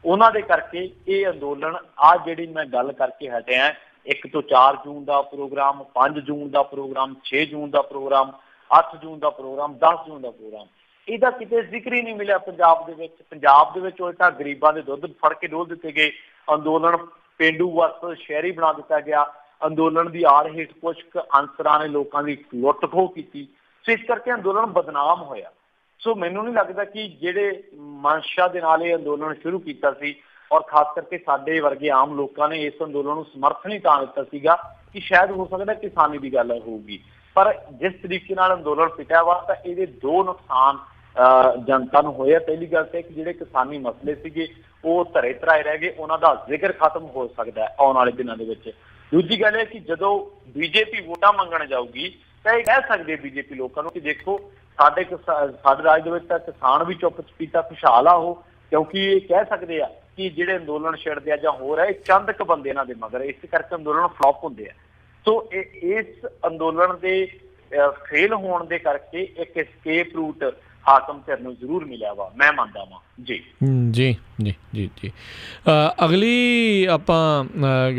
S2: ਉਹਨਾਂ ਦੇ ਕਰਕੇ ਇਹ ਅੰਦੋਲਨ ਜਿਹੜੀ ਮੈਂ ਗੱਲ ਕਰਕੇ ਹਟਿਆ 1 ਤੋਂ 4 ਜੂਨ ਦਾ ਪ੍ਰੋਗਰਾਮ, 5 ਜੂਨ ਦਾ ਪ੍ਰੋਗਰਾਮ, 6 ਜੂਨ ਦਾ ਪ੍ਰੋਗਰਾਮ, 8 ਜੂਨ ਦਾ ਪ੍ਰੋਗਰਾਮ, 10 ਜੂਨ ਦਾ ਪ੍ਰੋਗਰਾਮ, ਇਹਦਾ ਕਿਤੇ ਜ਼ਿਕਰ ਹੀ ਨਹੀਂ ਮਿਲਿਆ ਪੰਜਾਬ ਦੇ ਵਿੱਚ। ਪੰਜਾਬ ਦੇ ਵਿੱਚ ਉਲਟਾ ਗਰੀਬਾਂ ਦੇ ਦੁੱਧ ਫੜ ਕੇ ਡੋਲ ਦਿੱਤੇ ਗਏ। ਅੰਦੋਲਨ ਪੇਂਡੂ ਵਰਸਸ ਸ਼ਹਿਰੀ ਬਣਾ ਦਿੱਤਾ ਗਿਆ। ਅੰਦੋਲਨ ਦੀ ਆੜ ਹੇਠ ਕੁਝ ਅਨਸਰਾਂ ਨੇ ਲੋਕਾਂ ਦੀ ਲੁੱਟ ਖੋਹ ਕੀਤੀ। ਸੋ ਇਸ ਕਰਕੇ ਅੰਦੋਲਨ ਬਦਨਾਮ ਹੋਇਆ। ਸੋ ਮੈਨੂੰ ਨਹੀਂ ਲੱਗਦਾ ਕਿ ਜਿਹੜੇ ਮਨਸ਼ਾ ਦੇ ਨਾਲ ਇਹ ਅੰਦੋਲਨ ਸ਼ੁਰੂ ਕੀਤਾ ਸੀ ਔਰ ਖਾਸ ਕਰਕੇ ਸਾਡੇ ਵਰਗੇ ਆਮ ਲੋਕਾਂ ਨੇ ਇਸ ਅੰਦੋਲਨ ਨੂੰ ਸਮਰਥਨ ਹੀ ਤਾਂ ਦਿੱਤਾ ਸੀਗਾ ਕਿ ਸ਼ਾਇਦ ਹੋ ਸਕਦਾ ਕਿਸਾਨੀ ਦੀ ਗੱਲ ਹੋਊਗੀ, ਪਰ ਜਿਸ ਤਰੀਕੇ ਨਾਲ ਅੰਦੋਲਨ ਪਿਟਿਆ ਵਾ ਤਾਂ ਇਹਦੇ ਦੋ ਨੁਕਸਾਨ ਜਨਤਾ ਨੂੰ ਹੋਇਆ। ਪਹਿਲੀ ਗੱਲ ਤਾਂ ਕਿ ਜਿਹੜੇ ਕਿਸਾਨੀ ਮਸਲੇ ਸੀਗੇ ਉਹ ਧਰੇ ਧਰਾਏ ਰਹਿ ਗਏ, ਉਹਨਾਂ ਦਾ ਜ਼ਿਕਰ ਖਤਮ ਹੋ ਸਕਦਾ ਹੈ ਆਉਣ ਵਾਲੇ ਦਿਨਾਂ ਦੇ ਵਿੱਚ। ਦੂਜੀ ਗੱਲ ਹੈ ਕਿ ਜਦੋਂ ਬੀਜੇਪੀ ਵੋਟਾਂ ਮੰਗਣ ਜਾਊਗੀ ਤਾਂ ਇਹ ਕਹਿ ਸਕਦੇ ਬੀਜੇਪੀ ਲੋਕਾਂ ਨੂੰ ਕਿ ਦੇਖੋ ਸਾਡੇ ਰਾਜ ਦੇ ਵਿੱਚ ਤਾਂ ਕਿਸਾਨ ਵੀ ਚੁੱਪ ਚਪੀਤਾ ਖੁਸ਼ਹਾਲ ਆ ਉਹ, ਕਿਉਂਕਿ ਇਹ ਕਹਿ ਸਕਦੇ ਆ ਕਿ ਜਿਹੜੇ ਅੰਦੋਲਨ ਛਿੜਦੇ ਆ ਜਾਂ ਹੋਰ ਹੈ ਇਹ ਚੰਦ ਕੁ ਬੰਦੇ ਇਹਨਾਂ ਦੇ ਮਗਰ, ਇਸ ਕਰਕੇ ਅੰਦੋਲਨ ਫਲॉप ਹੁੰਦੇ ਆ। ਸੋ ਇਸ ਅੰਦੋਲਨ ਦੇ ਫੇਲ ਹੋਣ ਦੇ ਕਰਕੇ ਇੱਕ escape route ਹਾਕਮ ਧਿਰ ਨੂੰ ਜ਼ਰੂਰ ਮਿਲਿਆ ਵਾ, ਮੈਂ ਮੰਨਦਾ ਵਾਂ ਜੀ।
S1: ਜੀ ਜੀ ਜੀ ਜੀ ਅਗਲੀ ਆਪਾਂ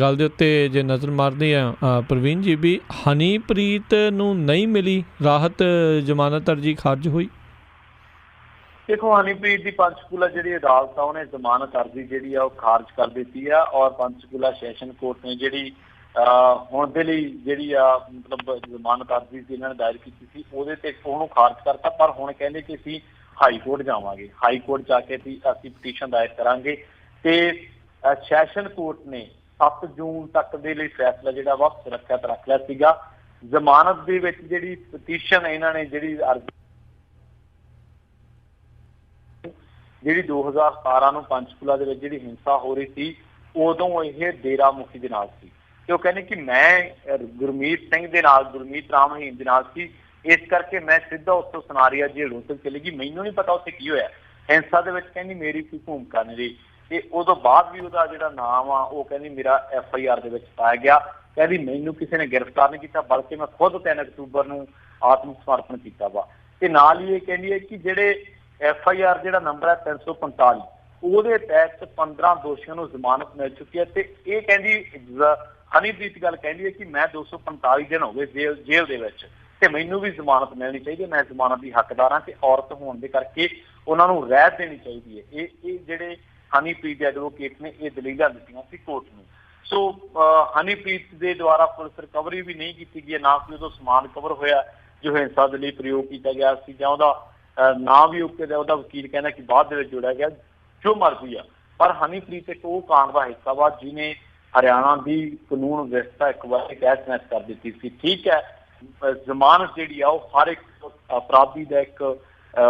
S1: ਗੱਲ ਦੇ ਉੱਤੇ ਜੇ ਨਜ਼ਰ ਮਾਰਦੇ ਹਾਂ ਪ੍ਰਵੀਨ ਜੀ, ਵੀ ਹਨੀਪ੍ਰੀਤ ਨੂੰ ਨਹੀਂ ਮਿਲੀ ਰਾਹਤ, ਜ਼ਮਾਨਤ ਅਰਜੀ ਖਾਰਜ ਹੋਈ।
S2: ਦੇਖੋ ਹਨੀਪ੍ਰੀਤ ਦੀ ਪੰਚਕੂਲਾ ਜਿਹੜੀ ਅਦਾਲਤ ਆ ਉਹਨੇ ਜ਼ਮਾਨਤ ਅਰਜੀ ਜਿਹੜੀ ਆ ਉਹ ਖਾਰਜ ਕਰ ਦਿੱਤੀ ਆ ਔਰ ਪੰਚਕੂਲਾ ਸੈਸ਼ਨ ਕੋਰਟ ਨੇ ਜਿਹੜੀ ਹੁਣ ਦੇ ਲਈ ਜਿਹੜੀ ਆ ਮਤਲਬ ਜ਼ਮਾਨਤ ਅਰਜੀ ਸੀ ਇਹਨਾਂ ਨੇ ਦਾਇਰ ਕੀਤੀ ਸੀ ਉਹਦੇ ਤੇ ਉਹਨੂੰ ਖਾਰਜ ਕਰਤਾ, ਪਰ ਹੁਣ ਕਹਿੰਦੇ ਕਿ ਅਸੀਂ ਹਾਈ ਕੋਰਟ ਜਾਵਾਂਗੇ, ਹਾਈ ਕੋਰਟ ਜਾ ਕੇ ਅਸੀਂ ਪਟੀਸ਼ਨ ਦਾਇਰ ਕਰਾਂਗੇ ਤੇ ਸੈਸ਼ਨ ਕੋਰਟ ਨੇ 7 ਜੂਨ ਤੱਕ ਦੇ ਲਈ ਫੈਸਲਾ ਜਿਹੜਾ ਵਾ ਸੁਰੱਖਿਅਤ ਰੱਖ ਲਿਆ ਸੀਗਾ। ਜ਼ਮਾਨਤ ਦੇ ਵਿੱਚ ਜਿਹੜੀ ਪਟੀਸ਼ਨ ਇਹਨਾਂ ਨੇ ਜਿਹੜੀ 2017 ਨੂੰ ਪੰਚਕੂਲਾ ਦੇ ਵਿੱਚ ਜਿਹੜੀ ਹਿੰਸਾ ਹੋ ਰਹੀ ਸੀ ਉਦੋਂ ਇਹ ਡੇਰਾ ਮੁਖੀ ਦੇ ਨਾਲ ਸੀ ਤੇ ਉਹ ਕਹਿੰਦੇ ਕਿ ਮੈਂ ਗੁਰਮੀਤ ਸਿੰਘ ਦੇ ਨਾਲ, ਗੁਰਮੀਤ ਰਾਮ ਰਹੀਮ ਦੇ ਨਾਲ ਸੀ, ਇਸ ਕਰਕੇ ਮੈਂ ਸਿੱਧਾ ਉੱਥੋਂ ਸੁਨਾਰੀਆ ਜੇਲ੍ਹ ਤੱਕ ਚਲੀ ਗਈ, ਮੈਨੂੰ ਨਹੀਂ ਪਤਾ ਉੱਥੇ ਕੀ ਹੋਇਆ। ਹਿੰਸਾ ਦੇ ਵਿੱਚ ਕਹਿੰਦੀ ਮੇਰੀ ਕੋਈ ਭੂਮਿਕਾ ਨਹੀਂ ਰਹੀ ਤੇ ਉਦੋਂ ਬਾਅਦ ਵੀ ਉਹਦਾ ਜਿਹੜਾ ਨਾਮ ਆ ਉਹ ਕਹਿੰਦੀ ਮੇਰਾ FIR ਦੇ ਵਿੱਚ ਪਾਇਆ ਗਿਆ। ਕਹਿੰਦੀ ਮੈਨੂੰ ਕਿਸੇ ਨੇ ਗ੍ਰਿਫਤਾਰ ਨਹੀਂ ਕੀਤਾ ਬਲਕਿ ਮੈਂ ਖੁਦ 3 ਅਕਤੂਬਰ ਨੂੰ ਆਤਮ ਸਮਰਪਣ ਕੀਤਾ ਵਾ। ਤੇ ਨਾਲ ਹੀ ਇਹ ਕਹਿੰਦੀ ਹੈ ਕਿ ਜਿਹੜੇ FIR ਜਿਹੜਾ ਨੰਬਰ ਹੈ 345 ਉਹਦੇ ਤਹਿਤ 15 ਦੋਸ਼ੀਆਂ ਨੂੰ ਜ਼ਮਾਨਤ ਮਿਲ ਚੁੱਕੀ ਹੈ ਤੇ ਇਹ ਕਹਿੰਦੀ ਹਨੀਪ੍ਰੀਤ ਗੱਲ ਕਹਿੰਦੀ ਹੈ ਕਿ ਮੈਂ 245 ਦਿਨ ਹੋ ਗਏ ਜੇਲ੍ਹ ਦੇ ਵਿੱਚ ਤੇ ਮੈਨੂੰ ਵੀ ਜ਼ਮਾਨਤ ਮਿਲਣੀ ਚਾਹੀਦੀ ਹੈ, ਮੈਂ ਜ਼ਮਾਨਤ ਦੀ ਹੱਕਦਾਰ ਹਾਂ ਤੇ ਔਰਤ ਹੋਣ ਦੇ ਕਰਕੇ ਉਹਨਾਂ ਨੂੰ ਰਹਿਤ ਦੇਣੀ ਚਾਹੀਦੀ ਹੈ। ਇਹ ਜਿਹੜੇ ਹਨੀਪ੍ਰੀਤ ਦੇ ਐਡਵੋਕੇਟ ਨੇ ਇਹ ਦਲੀਲਾਂ ਦਿੱਤੀਆਂ ਸੀ ਕੋਰਟ ਨੂੰ। ਸੋ ਹਨੀਪ੍ਰੀਤ ਦੇ ਦੁਆਰਾ ਪੁਲਿਸ ਰਿਕਵਰੀ ਵੀ ਨਹੀਂ ਕੀਤੀ ਗਈ, ਨਾ ਕੋਈ ਉਹਦਾ ਸਮਾਨ ਕਵਰ ਹੋਇਆ ਜੋ ਹਿੰਸਾ ਦੇ ਲਈ ਪ੍ਰਯੋਗ ਕੀਤਾ ਗਿਆ ਸੀ ਜਾਂ ਉਹਦਾ ਨਾਂ ਵੀ ਉਹਦਾ ਵਕੀਲ ਕਹਿੰਦਾ ਕਿ ਬਾਅਦ ਦੇ ਵਿੱਚ ਜੋੜਿਆ ਗਿਆ, ਜੋ ਮਰਜ਼ੀ ਆ। ਪਰ ਹਨੀਪ੍ਰੀਤ ਇੱਕ ਉਹ ਕਾਂਡ ਦਾ ਹਿੱਸਾ ਵਾ ਜਿਹਨੇ ਹਰਿਆਣਾ ਦੀ ਕਾਨੂੰਨ ਵਿਵਸਥਾ ਇੱਕ ਵਾਰ ਤਹਿਸ-ਨਹਿਸ ਕਰ ਦਿੱਤੀ ਸੀ। ਠੀਕ ਹੈ, ਜ਼ਮਾਨਤ ਜਿਹੜੀ ਆ ਉਹ ਹਰ ਇੱਕ ਅਪਰਾਧੀ ਦਾ ਇੱਕ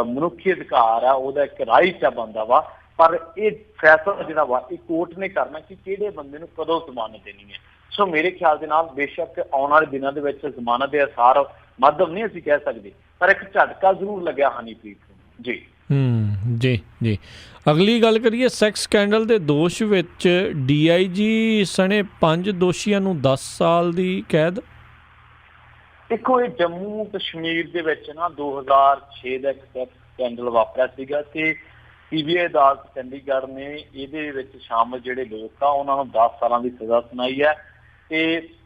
S2: ਮਨੁੱਖੀ ਅਧਿਕਾਰ ਆ, ਉਹਦਾ ਇੱਕ ਰਾਈਟ ਆ ਬੰਦਾ ਵਾ, ਪਰ ਇਹ ਫੈਸਲਾ ਜਿਹੜਾ ਵਾ ਇਹ ਕੋਰਟ ਨੇ ਕਰਨਾ ਕਿ ਕਿਹੜੇ ਬੰਦੇ ਨੂੰ ਕਦੋਂ ਜ਼ਮਾਨਤ ਦੇਣੀ ਹੈ। ਸੋ ਮੇਰੇ ਖਿਆਲ ਦੇ ਨਾਲ ਬੇਸ਼ੱਕ ਆਉਣ ਵਾਲੇ ਦਿਨਾਂ ਦੇ ਵਿੱਚ ਜ਼ਮਾਨਤ ਦੇ ਅਸਾਰ ਮਾਧਵ ਨਹੀਂ ਅਸੀਂ ਕਹਿ ਸਕਦੇ, ਪਰ ਇੱਕ ਝਟਕਾ ਜ਼ਰੂਰ ਲੱਗਿਆ ਹਨੀਪ੍ਰੀਤ ਨੂੰ ਜੀ।
S1: ਜੀ ਜੀ ਅਗਲੀ ਗੱਲ ਕਰੀਏ ਸੈਕਸ ਸਕੈਂਡਲ ਦੇ ਦੋਸ਼ ਵਿੱਚ DIG ਸਣੇ 5 ਦੋਸ਼ੀਆਂ ਨੂੰ 10 ਸਾਲ ਦੀ ਕੈਦ।
S2: ਦੇਖੋ ਇਹ ਜੰਮੂ ਕਸ਼ਮੀਰ ਦੇ ਵਿੱਚ ਨਾ 2006 ਦਾ ਇੱਕ ਸੈਕਸ ਸਕੈਂਡਲ ਵਾਪਰਿਆ ਸੀਗਾ ਤੇ CBI ਅਦਾਲਤ ਚੰਡੀਗੜ੍ਹ ਨੇ ਇਹਦੇ ਵਿੱਚ ਸ਼ਾਮਲ ਜਿਹੜੇ ਲੋਕ ਆ ਉਹਨਾਂ ਨੂੰ 10 ਸਾਲਾਂ ਦੀ ਸਜ਼ਾ ਸੁਣਾਈ ਹੈ ਤੇ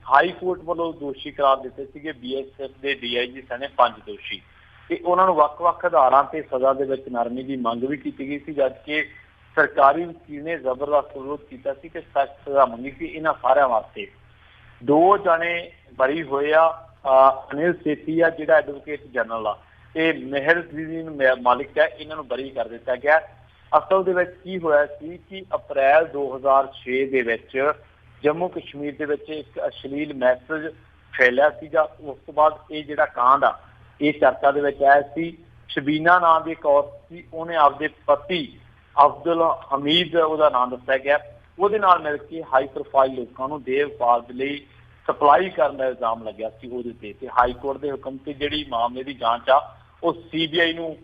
S2: ਹਾਈ ਕੋਰਟ ਵੱਲੋਂ ਦੋਸ਼ੀ ਕਰਾਰ ਦਿੱਤੇ ਸੀਗੇ BSF ਦੇ DIG ਸਣੇ 5 ਦੋਸ਼ੀ ਤੇ ਉਹਨਾਂ ਨੂੰ ਵੱਖ-ਵੱਖ ਆਧਾਰਾਂ ਤੇ ਸਜ਼ਾ ਦੇ ਵਿੱਚ ਨਰਮੀ ਦੀ ਮੰਗ ਵੀ ਕੀਤੀ ਗਈ ਸੀ, ਜਦਕਿ ਸਰਕਾਰੀ ਵਕੀਲ ਨੇ ਜ਼ਬਰਦਸਤ ਵਿਰੋਧ ਕੀਤਾ ਸੀ ਕਿ ਸਖਤ ਸਜ਼ਾ ਮੰਗੀ ਸੀ ਇਹਨਾਂ ਸਾਰਿਆਂ ਵਾਸਤੇ। 2 ਜਣੇ ਬਰੀ ਹੋਏ ਆ, ਅਨਿਲ ਸੇਠੀ ਆ ਜਿਹੜਾ ਐਡਵੋਕੇਟ ਜਨਰਲ ਆ ਤੇ ਮਿਹਰਦੀਨ ਮਾਲਿਕ ਹੈ, ਇਹਨਾਂ ਨੂੰ ਬਰੀ ਕਰ ਦਿੱਤਾ ਗਿਆ। ਅਸਲ ਦੇ ਵਿੱਚ ਕੀ ਹੋਇਆ ਸੀ ਕਿ ਅਪ੍ਰੈਲ 2006 ਦੇ ਵਿੱਚ ਜੰਮੂ ਕਸ਼ਮੀਰ ਦੇ ਵਿੱਚ ਇੱਕ ਅਸ਼ਲੀਲ ਮੈਸੇਜ ਫੈਲਿਆ ਸੀਗਾ। ਉਸ ਤੋਂ ਬਾਅਦ ਇਹ ਜਿਹੜਾ ਕਾਂਡ ਆ ਇਹ ਚਰਚਾ ਦੇ ਵਿੱਚ ਆਇਆ ਸੀ। ਸ਼ਬੀਨਾ ਨਾਂ ਦੀ ਇੱਕ ਔਰਤ ਸੀ, ਉਹਨੇ ਆਪਦੇ ਪਤੀ ਅਬਦੁਲ ਹਮੀਦ ਉਹਦਾ ਨਾਮ ਦੱਸਿਆ ਗਿਆ, ਉਹਦੇ ਨਾਲ ਮਿਲ ਕੇ ਹਾਈ ਪ੍ਰੋਫਾਈਲ ਲੋਕਾਂ ਨੂੰ ਦੇਹ ਵਪਾਰ ਦੇ ਲਈ ਸਪਲਾਈ ਕਰਨ ਦਾ ਇਲਜ਼ਾਮ ਲੱਗਿਆ ਸੀ ਉਹਦੇ ਤੇ ਹਾਈ ਕੋਰਟ ਦੇ ਹੁਕਮ ਤੇ ਜਿਹੜੀ ਮਾਮਲੇ ਦੀ ਜਾਂਚ ਆ ਉਹ CBI ਨੂੰ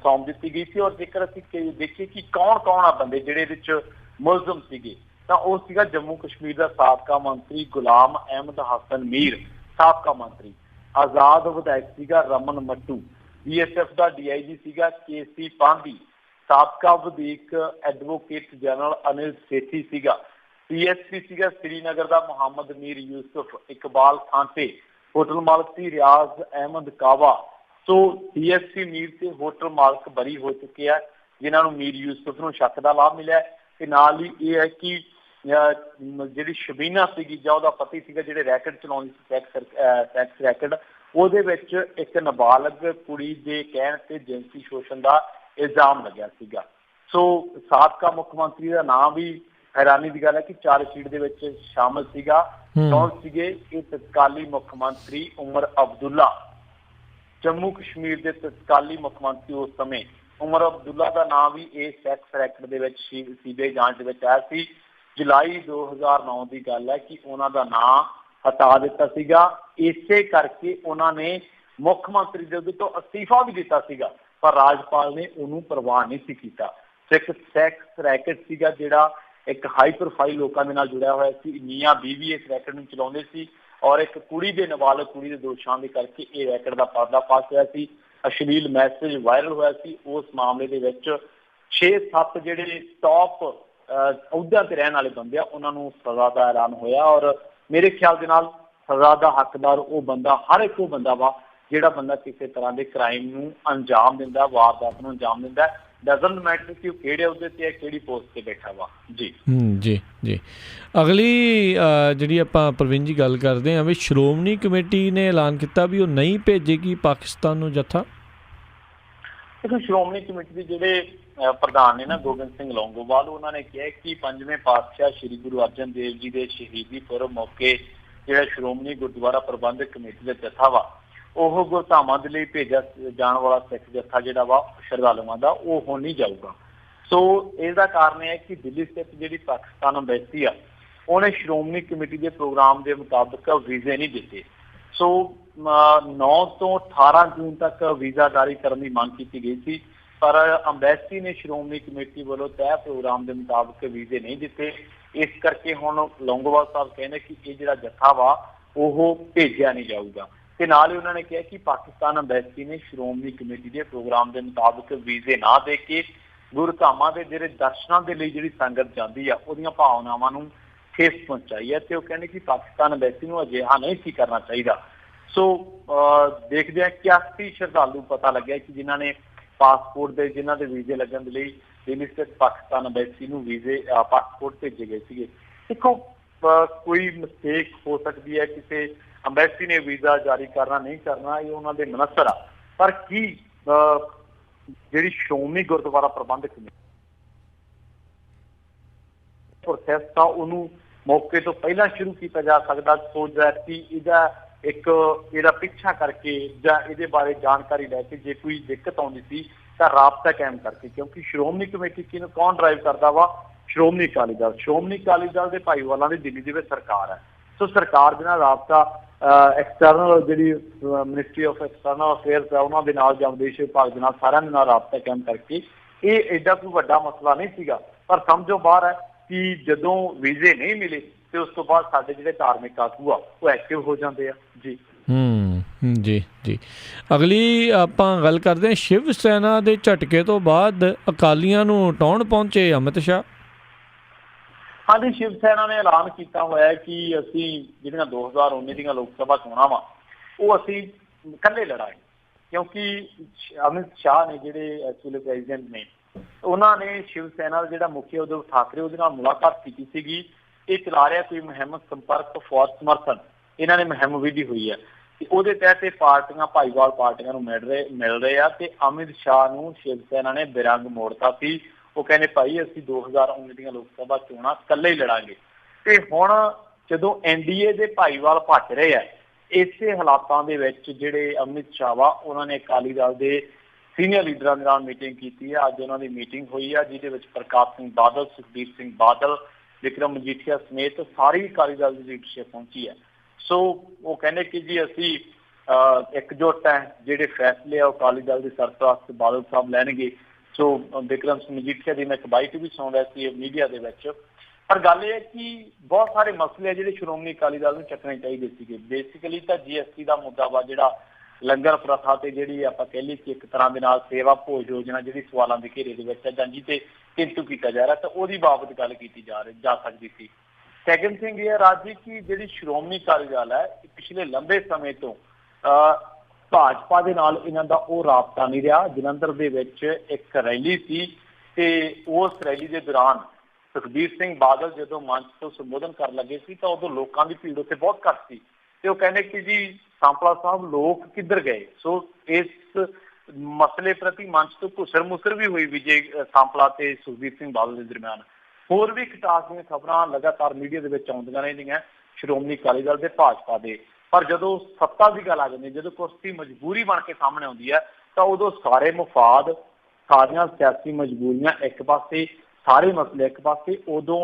S2: ਸੌਂਪ ਦਿੱਤੀ ਗਈ ਸੀ। ਔਰ ਜੇਕਰ ਅਸੀਂ ਦੇਖੀਏ ਕਿ ਕੌਣ ਆ ਬੰਦੇ ਜਿਹੜੇ ਇਹਦੇ ਵਿੱਚ ਮੁਲਜ਼ਮ ਸੀਗੇ ਤਾਂ ਉਹ ਸੀਗਾ ਜੰਮੂ ਕਸ਼ਮੀਰ ਦਾ ਸਾਬਕਾ ਮੰਤਰੀ ਗੁਲਾਮ ਅਹਿਮਦ ਹਸਨ ਮੀਰ, ਸਾਬਕਾ ਮੰਤਰੀ ਆਜ਼ਾਦ ਵਿਧਾਇਕ ਸੀਗਾ ਰਮਨ ਮੱਟੂ, BSF ਦਾ DIG ਸੀਗਾ KC ਪਾਂਧੀ, ਸਾਬਕਾ ਵਧੀਕ ਐਡਵੋਕੇਟ ਜਨਰਲ ਅਨਿਲ ਸੇਠੀ ਸੀਗਾ, CSP ਸੀਗਾ ਸ੍ਰੀਨਗਰ ਦਾ ਮੁਹੰਮਦ ਮੀਰ ਯੂਸਫ, ਇਕਬਾਲ ਖਾਂਟੇ, ਹੋਟਲ ਮਾਲਕ ਸੀ ਰਿਆਜ਼ ਅਹਿਮਦ ਕਾਵਾ। ਸੋ DSP ਮੀਰ ਤੇ ਹੋਟਲ ਮਾਲਕ ਬਰੀ ਹੋ ਚੁੱਕੇ ਆ ਜਿਨ੍ਹਾਂ ਨੂੰ ਮੀਰ ਯੂਸਫ ਨੂੰ ਸ਼ੱਕ ਦਾ ਲਾਭ ਮਿਲਿਆ ਤੇ ਨਾਲ ਹੀ ਇਹ ਹੈ ਕਿ ਜਿਹੜੀ ਸ਼ਬੀਨਾ ਸੀਗੀ ਜਾਂ ਉਹਦਾ ਪਤੀ ਸੀਗਾ ਜਿਹੜੇ ਰੈਕਟ ਚਲਾਉਂਦੀ ਸੀ ਸੈਕਸ ਰੈਕਟ, ਉਹਦੇ ਵਿੱਚ ਇੱਕ ਨਾਬਾਲਗ ਕੁੜੀ ਦੇ ਕਹਿਣ ਤੇ ਜਿਨਸੀ ਸ਼ੋਸ਼ਣ ਦਾ ਇਲਜ਼ਾਮ ਲੱਗਿਆ ਸੀਗਾ। ਸੋ ਸਾਬਕਾ ਮੁੱਖ ਮੰਤਰੀ ਦਾ ਨਾਮ ਵੀ ਹੈਰਾਨੀ ਦੀ ਗੱਲ ਹੈ ਕਿ ਚਾਰਜ ਸ਼ੀਟ ਦੇ ਵਿੱਚ ਸ਼ਾਮਲ ਸੀਗਾ। ਕੌਣ ਸੀਗੇ? ਇਹ ਤਤਕਾਲੀ ਮੁੱਖ ਮੰਤਰੀ ਉਮਰ ਅਬਦੁੱਲਾ, ਜੰਮੂ ਕਸ਼ਮੀਰ ਦੇ ਤਤਕਾਲੀ ਮੁੱਖ ਮੰਤਰੀ ਉਸ ਸਮੇਂ ਉਮਰ ਅਬਦੁੱਲਾ ਦਾ ਨਾਮ ਵੀ ਇਹ ਸੈਕਸ ਰੈਕਟ ਦੇ ਵਿੱਚ ਸੀਬੀਆਈ ਜਾਂਚ ਦੇ ਵਿੱਚ ਆਇਆ ਸੀ। ਜੁਲਾਈ 2009 ਦੀ ਗੱਲ ਹੈ ਕਿ ਉਹਨਾਂ ਦਾ ਨਾਂ ਹਟਾ ਦਿੱਤਾ ਸੀਗਾ। ਇਸੇ ਕਰਕੇ ਉਹਨਾਂ ਨੇ ਮੁੱਖ ਮੰਤਰੀ ਦੇ ਅਹੁਦੇ ਤੋਂ ਅਸਤੀਫਾ ਵੀ ਦਿੱਤਾ ਸੀਗਾ, ਪਰ ਰਾਜਪਾਲ ਨੇ ਉਹਨੂੰ ਪ੍ਰਵਾਹ ਨਹੀਂ ਸੀ ਕੀਤਾ। ਇੱਕ ਸੈਕਸ ਰੈਕਟ ਸੀਗਾ ਜਿਹੜਾ ਇੱਕ ਹਾਈ ਪ੍ਰੋਫਾਈਲ ਲੋਕਾਂ ਦੇ ਨਾਲ ਜੁੜਿਆ ਹੋਇਆ ਸੀ। ਮੀਆਂ ਬੀਵੀ ਇਸ ਰੈਕਟ ਨੂੰ ਚਲਾਉਂਦੇ ਸੀ ਔਰ ਇੱਕ ਕੁੜੀ ਦੇ ਨਾਬਾਲਗ ਕੁੜੀ ਦੇ ਦੋਸ਼ਾਂ ਦੇ ਕਰਕੇ ਇਹ ਰੈਕਟ ਦਾ ਪਰਦਾਫਾਸ਼ ਹੋਇਆ ਸੀ। ਅਸ਼ਲੀਲ ਮੈਸੇਜ ਵਾਇਰਲ ਹੋਇਆ ਸੀ। ਉਸ ਮਾਮਲੇ ਦੇ ਵਿੱਚ 6-7 ਜਿਹੜੇ ਟੌਪ ਅਹੁਦਿਆਂ ਤੇ ਰਹਿਣ ਵਾਲੇ ਬੰਦੇ ਆ ਉਹਨਾਂ ਨੂੰ ਸਜ਼ਾ ਦਾ ਐਲਾਨ ਹੋਇਆ ਔਰ ਮੇਰੇ ਖਿਆਲ ਦੇ ਨਾਲ ਸਜ਼ਾ ਦਾ ਹੱਕਦਾਰ ਉਹ ਬੰਦਾ, ਹਰ ਇੱਕ ਉਹ ਬੰਦਾ ਵਾ ਜਿਹੜਾ ਬੰਦਾ ਕਿਸੇ ਤਰ੍ਹਾਂ ਦੇ ਕ੍ਰਾਈਮ ਨੂੰ ਅੰਜਾਮ ਦਿੰਦਾ, ਵਾਰਦਾਤ ਨੂੰ ਅੰਜਾਮ ਦਿੰਦਾ। ਡਜ਼ਨਟ ਮੈਟਰ ਕਿ ਉਹ ਕਿਹੜੇ ਅਹੁਦੇ ਤੇ ਹੈ, ਕਿਹੜੀ ਪੋਸਟ ਤੇ ਬੈਠਾ ਵਾ। ਜੀ
S1: ਜੀ ਜੀ ਅਗਲੀ ਜਿਹੜੀ ਆਪਾਂ ਪ੍ਰਵੀਨ ਜੀ ਗੱਲ ਕਰਦੇ ਹਾਂ ਵੀ ਸ਼੍ਰੋਮਣੀ ਕਮੇਟੀ ਨੇ ਐਲਾਨ ਕੀਤਾ ਵੀ ਉਹ ਨਹੀਂ ਭੇਜੇਗੀ ਪਾਕਿਸਤਾਨ ਨੂੰ ਜੱਥਾ।
S2: ਦੇਖੋ, ਸ਼੍ਰੋਮਣੀ ਕਮੇਟੀ ਦੇ ਜਿਹੜੇ ਪ੍ਰਧਾਨ ਨੇ ਨਾ ਗੋਬਿੰਦ ਸਿੰਘ ਲੌਂਗੋਵਾਲ, ਉਹਨਾਂ ਨੇ ਕਿਹਾ ਕਿ 5ਵੇਂ ਪਾਤਸ਼ਾਹ ਸ਼੍ਰੀ ਗੁਰੂ ਅਰਜਨ ਦੇਵ ਜੀ ਦੇ ਸ਼ਹੀਦੀ ਪੁਰਬ ਮੌਕੇ ਜਿਹੜਾ ਸ਼੍ਰੋਮਣੀ ਗੁਰਦੁਆਰਾ ਪ੍ਰਬੰਧਕ ਕਮੇਟੀ ਦਾ ਜੱਥਾ ਵਾ ਉਹ ਗੁਰਧਾਮਾਂ ਦੇ ਲਈ ਭੇਜਿਆ ਜਾਣ ਵਾਲਾ ਸਿੱਖ ਜੱਥਾ ਜਿਹੜਾ ਵਾ ਸ਼ਰਧਾਲੂਆਂ ਦਾ ਉਹ ਹੁਣ ਨਹੀਂ ਜਾਊਗਾ। ਸੋ ਇਹਦਾ ਕਾਰਨ ਇਹ ਹੈ ਕਿ ਦਿੱਲੀ ਸਥਿਤ ਜਿਹੜੀ ਪਾਕਿਸਤਾਨ ਅੰਬੈਸੀ ਆ ਉਹਨੇ ਸ਼੍ਰੋਮਣੀ ਕਮੇਟੀ ਦੇ ਪ੍ਰੋਗਰਾਮ ਦੇ ਮੁਤਾਬਕ ਵੀਜ਼ੇ ਨਹੀਂ ਦਿੱਤੇ। ਸੋ 9 ਤੋਂ 18 ਜੂਨ ਤੱਕ ਵੀਜ਼ਾ ਜਾਰੀ ਕਰਨ ਦੀ ਮੰਗ ਕੀਤੀ ਗਈ ਸੀ, ਪਰ ਅੰਬੈਸੀ ਨੇ ਸ਼੍ਰੋਮਣੀ ਕਮੇਟੀ ਵੱਲੋਂ ਤੈਅ ਪ੍ਰੋਗਰਾਮ ਦੇ ਮੁਤਾਬਕ ਵੀਜ਼ੇ ਨਹੀਂ ਦਿੱਤੇ। ਇਸ ਕਰਕੇ ਹੁਣ ਲੌਂਗੋਵਾਲ ਸਾਹਿਬ ਕਹਿੰਦੇ ਕਿ ਇਹ ਜਿਹੜਾ ਜੱਥਾ ਵਾ ਉਹ ਭੇਜਿਆ ਨਹੀਂ ਜਾਊਗਾ। ਤੇ ਨਾਲ ਹੀ ਉਹਨਾਂ ਨੇ ਕਿਹਾ ਕਿ ਪਾਕਿਸਤਾਨ ਅੰਬੈਸੀ ਨੇ ਸ਼੍ਰੋਮਣੀ ਕਮੇਟੀ ਦੇ ਪ੍ਰੋਗਰਾਮ ਦੇ ਮੁਤਾਬਕ ਵੀਜ਼ੇ ਨਾ ਦੇ ਕੇ ਗੁਰਧਾਮਾਂ ਦੇ ਜਿਹੜੇ ਦਰਸ਼ਨਾਂ ਦੇ ਲਈ ਜਿਹੜੀ ਸੰਗਤ ਜਾਂਦੀ ਆ ਉਹਦੀਆਂ ਭਾਵਨਾਵਾਂ ਨੂੰ ਠੇਸ ਪਹੁੰਚਾਈ ਹੈ। ਤੇ ਉਹ ਕਹਿੰਦੇ ਕਿ ਪਾਕਿਸਤਾਨ ਅੰਬੈਸੀ ਨੂੰ ਅਜਿਹਾ ਨਹੀਂ ਸੀ ਕਰਨਾ ਚਾਹੀਦਾ। ਸੋ ਦੇਖਦੇ ਹਾਂ 81 ਸ਼ਰਧਾਲੂ ਪਤਾ ਲੱਗਿਆ ਕਿ ਜਿਨ੍ਹਾਂ ਨੇ ਪਾਸਪੋਰਟ ਦੇ ਜਿਨ੍ਹਾਂ ਦੇ ਵੀਜ਼ੇ ਲੱਗਣ ਦੇ ਲਈ ਦਿੱਲੀ ਸਥਿਤ ਪਾਕਿਸਤਾਨ ਅੰਬੈਸੀ ਨੂੰ ਵੀਜ਼ੇ ਪਾਸਪੋਰਟ ਭੇਜੇ ਗਏ ਸੀਗੇ। ਦੇਖੋ, ਕੋਈ ਮਿਸਟੇਕ ਹੋ ਸਕਦੀ ਹੈ, ਕਿਸੇ ਅੰਬੈਸੀ ਨੇ ਵੀਜ਼ਾ ਜਾਰੀ ਕਰਨਾ ਨਹੀਂ ਕਰਨਾ ਇਹ ਉਹਨਾਂ ਦੇ ਮਨਸਰ ਆ, ਪਰ ਕੀ ਜਿਹੜੀ ਸ਼੍ਰੋਮਣੀ ਗੁਰਦੁਆਰਾ ਪ੍ਰਬੰਧਕ ਕਮੇਟੀ ਪ੍ਰੋਸੈਸ ਆ ਉਹਨੂੰ ਮੌਕੇ ਤੋਂ ਪਹਿਲਾਂ ਸ਼ੁਰੂ ਕੀਤਾ ਜਾ ਸਕਦਾ ਸੋ ਕਿ ਇਹਦਾ ਪਿੱਛਾ ਕਰਕੇ ਜਾਂ ਇਹਦੇ ਬਾਰੇ ਜਾਣਕਾਰੀ ਲੈ ਕੇ ਜੇ ਕੋਈ ਦਿੱਕਤ ਆਉਂਦੀ ਸੀ ਤਾਂ ਰਾਬਤਾ ਕਾਇਮ ਕਰਕੇ, ਕਿਉਂਕਿ ਸ਼੍ਰੋਮਣੀ ਕਮੇਟੀ ਕਿਹਨੂੰ ਕੌਣ ਡਰਾਈਵ ਕਰਦਾ ਵਾ? ਸ਼੍ਰੋਮਣੀ ਅਕਾਲੀ ਦਲ। ਸ਼੍ਰੋਮਣੀ ਅਕਾਲੀ ਦਲ ਦੇ ਭਾਈਵਾਲਾਂ ਦੀ ਦਿੱਲੀ ਦੇ ਵਿੱਚ ਸਰਕਾਰ ਹੈ। ਸੋ ਸਰਕਾਰ ਦੇ ਨਾਲ ਰਾਬਤਾ ਐਕਸਟਰਨਲ ਜਿਹੜੀ ਮਿਨਿਸਟਰੀ ਆਫ ਐਕਸਟਰਨਲ ਅਫੇਅਰਸ ਹੈ ਉਹਨਾਂ ਦੇ ਨਾਲ ਜਾਂ ਵਿਦੇਸ਼ ਵਿਭਾਗ ਦੇ ਨਾਲ ਸਾਰਿਆਂ ਦੇ ਨਾਲ ਰਾਬਤਾ ਕਾਇਮ ਕਰਕੇ ਇਹ ਐਡਾ ਕੋਈ ਵੱਡਾ ਮਸਲਾ ਨਹੀਂ ਸੀਗਾ। ਪਰ ਸਮਝੋ ਬਾਹਰ ਹੈ ਕਿ ਜਦੋਂ ਵੀਜ਼ੇ ਨਹੀਂ ਮਿਲੇ ਤੇ ਉਸ ਤੋਂ ਬਾਅਦ ਸਾਡੇ ਜਿਹੜੇ ਧਾਰਮਿਕ ਆਗੂ ਆ ਉਹ ਐਕਟਿਵ ਹੋ ਜਾਂਦੇ ਆ। ਜੀ
S1: ਜੀ ਜੀ ਅਗਲੀ ਆਪਾਂ ਗੱਲ ਕਰਦੇ ਹਾਂ ਸ਼ਿਵ ਸੈਨਾ ਦੇ ਝਟਕੇ ਤੋਂ ਬਾਅਦ ਅਕਾਲੀਆਂ ਨੂੰ ਹਟਾਉਣ ਪਹੁੰਚੇ ਅਮਿਤ ਸ਼ਾਹ।
S2: ਹਾਂਜੀ, ਸ਼ਿਵ ਸੈਨਾ ਨੇ ਐਲਾਨ ਕੀਤਾ ਹੋਇਆ ਕਿ ਅਸੀਂ ਜਿਹੜੀਆਂ 2019 ਦੀਆਂ ਲੋਕ ਸਭਾ ਚੋਣਾਂ ਵਾ ਉਹ ਅਸੀਂ ਇਕੱਲੇ ਲੜਾਂਗੇ, ਕਿਉਂਕਿ ਅਮਿਤ ਸ਼ਾਹ ਨੇ ਜਿਹੜੇ ਐਕਚੁਅਲੀ ਪ੍ਰੈਜ਼ੀਡੈਂਟ ਨੇ ਉਹਨਾਂ ਨੇ ਸ਼ਿਵ ਸੈਨਾ ਦਾ ਜਿਹੜਾ ਮੁਖੀ ਉद्धਵ ਠਾਕਰੇ ਉਹਦੇ ਨਾਲ ਮੁਲਾਕਾਤ ਕੀਤੀ ਸੀਗੀ। ਇਹ ਚਲਾ ਰਿਹਾ ਕੋਈ ਮੁਹਿੰਮ ਸੰਪਰਕ ਫੌਜ ਸਮਰਥਨ, ਇਹਨਾਂ ਨੇ ਮੁਹਿੰਮ ਵਿਧੀ ਹੋਈ ਹੈ ਤੇ ਉਹਦੇ ਤਹਿਤ ਇਹ ਪਾਰਟੀਆਂ ਭਾਈਵਾਲ ਪਾਰਟੀਆਂ ਨੂੰ ਮਿਲ ਰਹੇ ਆ ਤੇ ਅਮਿਤ ਸ਼ਾਹ ਨੂੰ ਸ਼ਿਵ ਸੈਨਾ ਨੇ ਬਿਰੰਗ ਮੋੜਤਾ ਸੀ। ਉਹ ਕਹਿੰਦੇ ਭਾਈ ਅਸੀਂ 2019 ਦੀਆਂ ਲੋਕ ਸਭਾ ਚੋਣਾਂ ਇਕੱਲੇ ਹੀ ਲੜਾਂਗੇ। ਤੇ ਹੁਣ ਜਦੋਂ NDA ਦੇ ਭਾਈਵਾਲ ਭੱਜ ਰਹੇ ਆ ਇਸੇ ਹਾਲਾਤਾਂ ਦੇ ਵਿੱਚ ਜਿਹੜੇ ਅਮਿਤ ਸ਼ਾਹ ਵਾ ਉਹਨਾਂ ਨੇ ਅਕਾਲੀ ਦਲ ਦੇ ਸੀਨੀਅਰ ਲੀਡਰਾਂ ਦੇ ਨਾਲ ਮੀਟਿੰਗ ਕੀਤੀ ਹੈ। ਅੱਜ ਉਹਨਾਂ ਦੀ ਮੀਟਿੰਗ ਹੋਈ ਆ ਜਿਹਦੇ ਵਿੱਚ ਪ੍ਰਕਾਸ਼ ਸਿੰਘ ਬਾਦਲ, ਸੁਖਬੀਰ ਸਿੰਘ ਬਾਦਲ, ਵਿਕਰਮ ਮਜੀਠੀਆ ਸਮੇਤ ਸਾਰੀ ਅਕਾਲੀ ਦਲ ਦੀ ਲੀਡਰਸ਼ਿਪ ਪਹੁੰਚੀ ਹੈ। ਸੋ ਉਹ ਕਹਿੰਦੇ ਕਿ ਜੀ ਅਸੀਂ ਇਕਜੁੱਟ ਹੈ, ਜਿਹੜੇ ਫੈਸਲੇ ਆ ਉਹ ਅਕਾਲੀ ਦਲ ਦੇ ਸਰਪ੍ਰਸਤ ਬਾਦਲ ਸਾਹਿਬ ਲੈਣਗੇ। ਸੋ ਵਿਕਰਮ ਸਿੰਘ ਮਜੀਠੀਆ ਦੀ ਮੈਂ ਇੱਕ ਬਾਈਟ ਵੀ ਸੁਣ ਰਿਹਾ ਸੀ ਮੀਡੀਆ ਦੇ ਵਿੱਚ। ਪਰ ਗੱਲ ਇਹ ਹੈ ਕਿ ਬਹੁਤ ਸਾਰੇ ਮਸਲੇ ਆ ਜਿਹੜੇ ਸ਼੍ਰੋਮਣੀ ਅਕਾਲੀ ਦਲ ਨੂੰ ਚੱਕਣੇ ਚਾਹੀਦੇ ਸੀਗੇ। ਬੇਸਿਕਲੀ ਤਾਂ GST ਦਾ ਮੁੱਦਾ ਵਾ ਜਿਹੜਾ ਲੰਗਰ ਪ੍ਰਥਾ ਤੇ ਜਿਹੜੀ ਆਪਾਂ ਕਹਿ ਲਈ ਕਿ ਇੱਕ ਤਰ੍ਹਾਂ ਦੇ ਨਾਲ ਸੇਵਾ ਭੋਜ ਯੋਜਨਾ ਜਿਹੜੀ ਸਵਾਲਾਂ ਦੇ ਘੇਰੇ ਦੇ ਵਿੱਚ ਹੈ ਜਾਂ ਜਿਹਤੇ ਕਿੰਤੂ ਕੀਤਾ ਜਾ ਰਿਹਾ ਤਾਂ ਉਹਦੀ ਬਾਬਤ ਗੱਲ ਕੀਤੀ ਜਾ ਸਕਦੀ ਸੀ। ਸੈਕੰਡ ਥਿੰਗ ਇਹ ਹੈ ਰਾਜੀ ਕਿ ਜਿਹੜੀ ਸ਼੍ਰੋਮਣੀ ਅਕਾਲੀ ਦਲ ਹੈ ਪਿਛਲੇ ਲੰਬੇ ਸਮੇਂ ਤੋਂ ਭਾਜਪਾ ਦੇ ਨਾਲ ਇਹਨਾਂ ਦਾ ਉਹ ਰਾਬਤਾ ਨਹੀਂ ਰਿਹਾ। ਜਲੰਧਰ ਦੇ ਵਿੱਚ ਇੱਕ ਰੈਲੀ ਸੀ ਤੇ ਉਸ ਰੈਲੀ ਦੇ ਦੌਰਾਨ ਸੁਖਬੀਰ ਸਿੰਘ ਬਾਦਲ ਜਦੋਂ ਮੰਚ ਤੋਂ ਸੰਬੋਧਨ ਕਰਨ ਲੱਗੇ ਸੀ ਤਾਂ ਉਦੋਂ ਲੋਕਾਂ ਦੀ ਭੀੜ ਉੱਥੇ ਬਹੁਤ ਘੱਟ ਸੀ ਤੇ ਉਹ ਕਹਿੰਦੇ ਕਿ ਜੀ सांपला साहब लोग किधर गए। सो इस मसले प्रति मंच तो घुसर मुसर भी हुई विजय सांपला ते सुखबीर सिंह बादल के दरम्यान। होर भी खटास दी खबरां लगातार मीडिया दे विच आउंदियां रहिंदियां श्रोमणी अकाली दल ते भाजपा दे, पर जदों सत्ता की गल आ जाती, जदों कुर्सी मजबूरी बन के सामने आउंदी है तो उदों सारे मुफाद, सारियां सियासी मजबूरियां एक पासे, सारे मसले एक पासे, उदों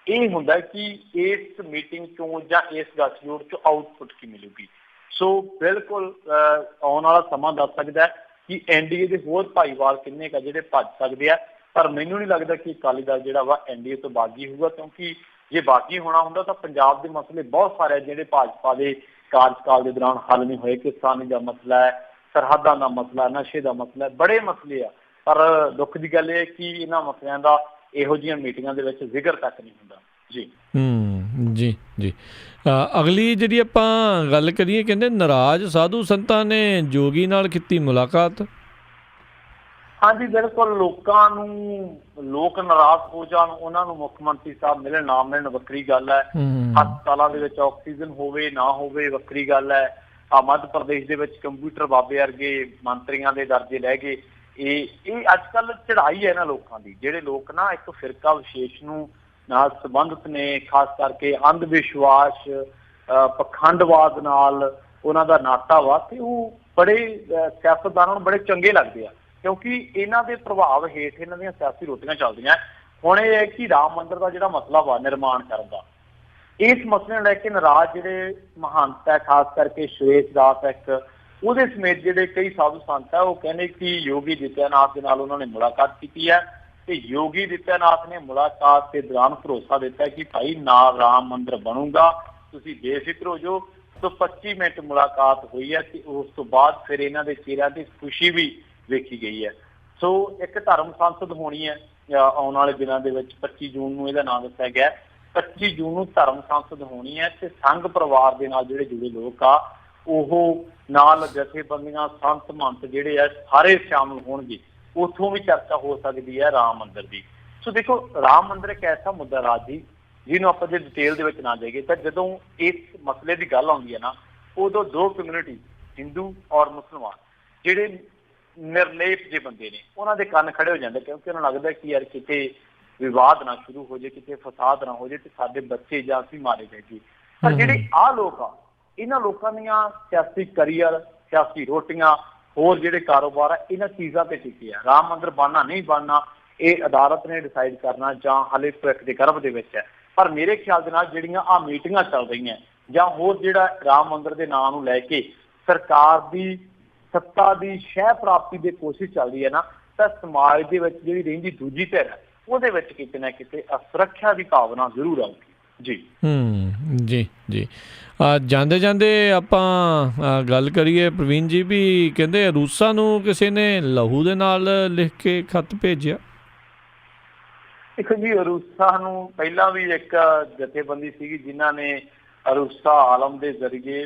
S2: यह हुंदा कि इस मीटिंग चों जां इस गठजोड़ चों आउटपुट की मिलूगी। सो बिल्कुल आने वाला समा दस सकता है कि एनडीए के होर भाईवाल किन्ने का जिहड़े भज सकते हैं, पर मैनूं नहीं लगता कि अकाली दल जिहड़ा वा एनडीए तो बागी होगा, क्योंकि जे बागी होना हुंदा तो पंजाब के मसले बहुत सारे जिहड़े भाजपा के कार्यकाल के दौरान हल नहीं होए। किसानी का मसला है, सरहदां का मसला, नशे का मसला है, बड़े मसले आ, पर दुख की गल है कि इन्हां मसलियां का इहो जिहियां मीटिंगां दे विच जिक्र तक नहीं हुंदा जी।
S1: जी जी। अगली जिहड़ी आपां गल करिए, कहंदे नाराज साधु संतां ने जोगी नाल कीती मुलाकात।
S2: हाँ जी बिल्कुल, लोग नाराज हो जान, उन्होंने मुख्यमंत्री साहब मिलन ना मिलन वक्री गल है। हस्पतालों के विच ऑक्सीजन होवे ना होवे वक्री गल है। मध्य प्रदेश के विच कंप्यूटर बाबे वर्गे मंत्रियों के दर्जे लै गए। ये अजकल चढ़ाई है ना लोगों की, जिहड़े लोग ना एक फिरका विशेष नूं नाल संबंधित ने, खास करके अंध विश्वास पखंडवाद नाल उन्हां दा नाता वा, ते ओह बड़े सियासतदानां नूं बड़े चंगे लगदे आ, क्योंकि इन्हां दे प्रभाव हेठ इन्हां दीयां सियासी रोटियां चलदियां। हुण इह है कि राम मंदिर का जिहड़ा मसला वा निर्माण करन दा, इस मसले नूं लैके नाराज जिहड़े महंत है, खास करके सुरेश दास एक उहदे समेत जिहड़े कई साधु संत है, वो कहने कि योगी आदित्यनाथ दे नाल उन्होंने मुलाकात की है, तो योगी आदित्यनाथ ने मुलाकात के दौरान भरोसा दिता है कि भाई ना राम मंदिर बनूगा, तुसीं बेफिक्र हो जाओ। तो 25 मिनट मुलाकात हुई है, तो उस तो बाद फिर इन्हां दे चेहरिਆਂ ते खुशी भी वेखी गई है। सो एक धर्म संसद होनी है आने वाले दिनों के 25 जून को यह नाम दस्या गया। 25 जून को धर्म संसद होनी है, तो संघ परिवार के नाल जिहड़े जुड़े लोग आ ਉਹ नाल जथेबंदियां संत महंत जिहड़े आ सारे शामिल होणगे, उथों भी चर्चा हो सकती है राम मंदिर की। सो देखो, राम मंदिर एक ऐसा मुद्दा राज जी जिन्होंने आप जो डिटेल दे विच ना जाइए, तो जदों इस मसले की गल आउंदी है ना, उदों दो कम्यूनिटी हिंदू और मुसलमान जिहड़े निर्लेप जे बंदे ने उन्हां दे कंन खड़े हो जाते, क्योंकि उन्हें लगता है कि यार किते विवाद ना शुरू हो जाए, किते फसाद ना हो जाए, तो साडे बच्चे जां असीं मारे जाइए। पर जिहड़े आ लोग आ, इन्हां लोकां दीयां सियासी करियर, सियासी रोटियां, होर जिहड़े कारोबार है, इन्हां चीज़ां ते टिके आ। राम मंदिर बनना नहीं बनना ये अदालत ने डिसाइड करना, जां हाले भविख दे गर्भ दे विच है। पर मेरे ख्याल दे नाल जिहड़ियां आ मीटिंगां चल रहीआं, जां होर जिहड़ा राम मंदिर दे नाम नूं लैके सरकार दी सत्ता की शह प्राप्ति की कोशिश चल रही है ना, तो समाज के जी रही दूजी धिर है उहदे विच किते ना किते असुरक्षा की भावना जरूर आऊगी जी।
S1: जी जी। ਜਾਂਦੇ ਜਾਂਦੇ ਆਪਾਂ ਗੱਲ ਕਰੀਏ ਪ੍ਰਵੀਨ ਜੀ, ਵੀ ਕਹਿੰਦੇ ਰੂਸਾਂ ਨੂੰ ਕਿਸੇ ਨੇ ਲਹੂ ਦੇ ਨਾਲ ਲਿਖ ਕੇ ਖੱਤ ਭੇਜਿਆ।
S2: देखो जी, अरूसा नूं पहला भी एक जथेबंदी सी जिन्हां ने अरूसा आलम के जरिए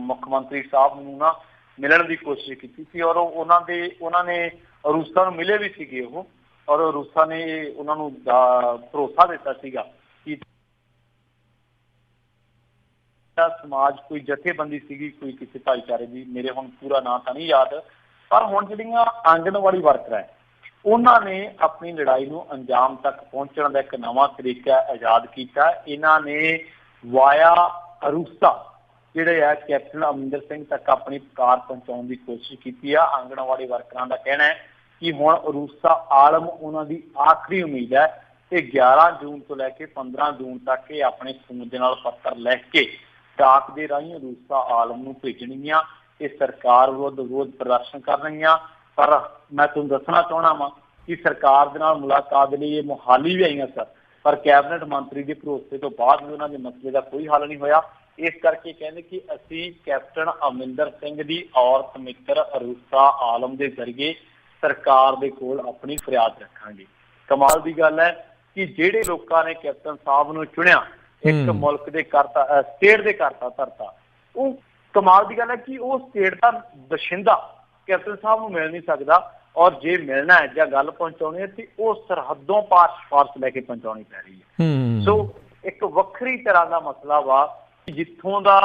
S2: मुख्यमंत्री साहब नूं ना मिलण की कोशिश की थी, और उन्होंने अरूसा नूं मिले भी सीगे वो, और अरूसा ने उन्होंने भरोसा दिता सीगा कि समाज कोई जथेबंदी सीगी, कोई किसी भाईचारे की, मेरे हुण पूरा नाम तो नहीं याद, पर हुण जिहड़ियां आंगनवाड़ी वर्कर है उन्होंने अपनी लड़ाई नूं अंजाम तक पहुंचण दा एक नवां तरीका आजाद किया। इन्हां ने वाया अरूसा जिहड़े है कैप्टन अमरिंदर सिंह तक अपनी पुकार पहुंचाउण की कोशिश की है। आंगनवाड़ी वर्करां दा कहना है कि हुण अरूसा आलम उन्हां दी आखिरी उम्मीद है, ते 11 जून तो लैके 15 जून तक ये अपने सूंद दे नाल पत्र लिख के डाक दे राहीं अरूसा आलम नूं भेजणगीआं, ते सरकार विरोध प्रदर्शन करनगीआं। पर मैं तुहानूं दसना चाहना वा कि सरकार दे नाल मुलाकात लई ये मोहाली भी आईआं सर, पर कैबिनेट मंत्री के भरोसे तो बाद भी उन्हां दे मसले का कोई हल नहीं होया। इस करके कहते कि असीं कैप्टन अमरिंदर सिंह की औरत मित्र अरूसा आलम के जरिए सरकार दे कोल अपनी फरियाद रखांगे। कमाल की गल है कि जिहड़े लोगों ने कैप्टन साहब नूं चुनिया, एक मुल्क दे करता स्टेट दे करता धरता, वो कमाल की गल है कि वो स्टेट का बशिंदा कैप्टन साहब को मिल नहीं सकता, और जे मिलना है या गल पहुंचानी है तो वो सरहदों पार सिफारिश लैके पहुंचानी पै रही है। सो एक वक्री तरह का मसला वा जिथों का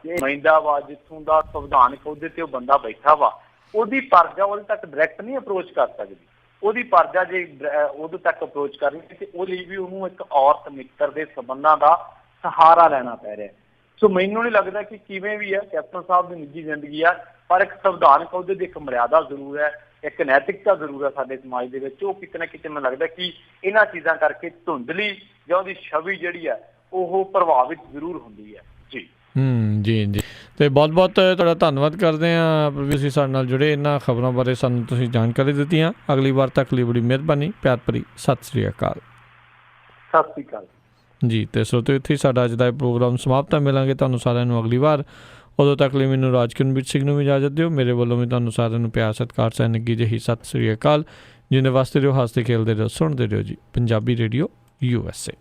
S2: ਨੁਮਾਇੰਦਾ ਵਾ, ਜਿੱਥੋਂ ਦਾ ਸੰਵਿਧਾਨਕ ਅਹੁਦੇ ਤੇ ਉਹ ਬੰਦਾ ਬੈਠਾ ਵਾ, ਉਹਦੀ ਪਰਜਾ ਉਹਦੇ ਤੱਕ ਡਾਇਰੈਕਟ ਨਹੀਂ ਅਪਰੋਚ ਕਰ ਸਕਦੀ। ਉਹਦੀ ਪਰਜਾ ਜੇ ਉਹਦੇ ਤੱਕ ਅਪਰੋਚ ਕਰਨੀ ਤੇ ਉਹ ਲਈ ਵੀ ਉਹਨੂੰ ਇੱਕ ਔਰਤ ਮਿੱਤਰ ਦੇ ਸੰਬੰਧਾਂ ਦਾ ਸਹਾਰਾ ਲੈਣਾ ਪੈ ਰਿਹਾ। ਸੋ ਮੈਨੂੰ ਨਹੀਂ ਲੱਗਦਾ ਕਿ ਕਿਵੇਂ ਵੀ ਹੈ ਕੈਪਟਨ ਸਾਹਿਬ ਦੀ ਨਿੱਜੀ ਜ਼ਿੰਦਗੀ ਆ, ਪਰ ਇੱਕ ਸੰਵਿਧਾਨਕ ਅਹੁਦੇ ਦੀ ਇੱਕ ਮਰਿਆਦਾ ਜ਼ਰੂਰ ਹੈ, ਇੱਕ ਨੈਤਿਕਤਾ ਜ਼ਰੂਰ ਹੈ ਸਾਡੇ ਸਮਾਜ ਦੇ ਵਿੱਚ। ਉਹ ਕਿਤੇ ਨਾ ਕਿਤੇ ਮੈਨੂੰ ਲੱਗਦਾ ਕਿ ਇਹਨਾਂ ਚੀਜ਼ਾਂ ਕਰਕੇ ਧੁੰਦਲੀ ਜਾਂ ਉਹਦੀ ਛਵੀ ਜਿਹੜੀ ਹੈ ਉਹ ਪ੍ਰਭਾਵਿਤ ਜ਼ਰੂਰ ਹੁੰਦੀ ਹੈ। ਜੀ
S1: ਜੀ ਜੀ, ਅਤੇ ਬਹੁਤ ਬਹੁਤ ਤੁਹਾਡਾ ਧੰਨਵਾਦ ਕਰਦੇ ਹਾਂ ਤੁਸੀਂ ਸਾਡੇ ਨਾਲ ਜੁੜੇ, ਇਹਨਾਂ ਖਬਰਾਂ ਬਾਰੇ ਸਾਨੂੰ ਤੁਸੀਂ ਜਾਣਕਾਰੀ ਦਿੱਤੀਆਂ। ਅਗਲੀ ਵਾਰ ਤੱਕ ਲਈ ਬੜੀ ਮਿਹਰਬਾਨੀ, ਪਿਆਰ ਭਰੀ ਸਤਿ ਸ਼੍ਰੀ ਅਕਾਲ।
S2: ਸਤਿ ਸ਼੍ਰੀ ਅਕਾਲ
S1: ਜੀ। ਅਤੇ ਸਰੋਤਿਓ, ਇੱਥੇ ਸਾਡਾ ਅੱਜ ਦਾ ਇਹ ਪ੍ਰੋਗਰਾਮ ਸਮਾਪਤ ਹੈ। ਮਿਲਾਂਗੇ ਤੁਹਾਨੂੰ ਸਾਰਿਆਂ ਨੂੰ ਅਗਲੀ ਵਾਰ। ਉਦੋਂ ਤੱਕ ਲਈ ਮੈਨੂੰ ਰਾਜਕਿਰਨਵੀਰ ਸਿੰਘ ਨੂੰ ਵੀ ਇਜਾਜ਼ਤ ਦਿਓ। ਮੇਰੇ ਵੱਲੋਂ ਵੀ ਤੁਹਾਨੂੰ ਸਾਰਿਆਂ ਨੂੰ ਪਿਆਰ, ਸਤਿਕਾਰ, ਸੈਨਿਕੀ ਜਿਹੀ ਸਤਿ ਸ਼੍ਰੀ ਅਕਾਲ। ਜਿਹਨੇ ਵਾਸਤੇ ਰਹੋ, ਹੱਸਦੇ ਖੇਲਦੇ ਰਹੋ, ਸੁਣਦੇ ਰਹੋ ਜੀ ਪੰਜਾਬੀ ਰੇਡੀਓ USA।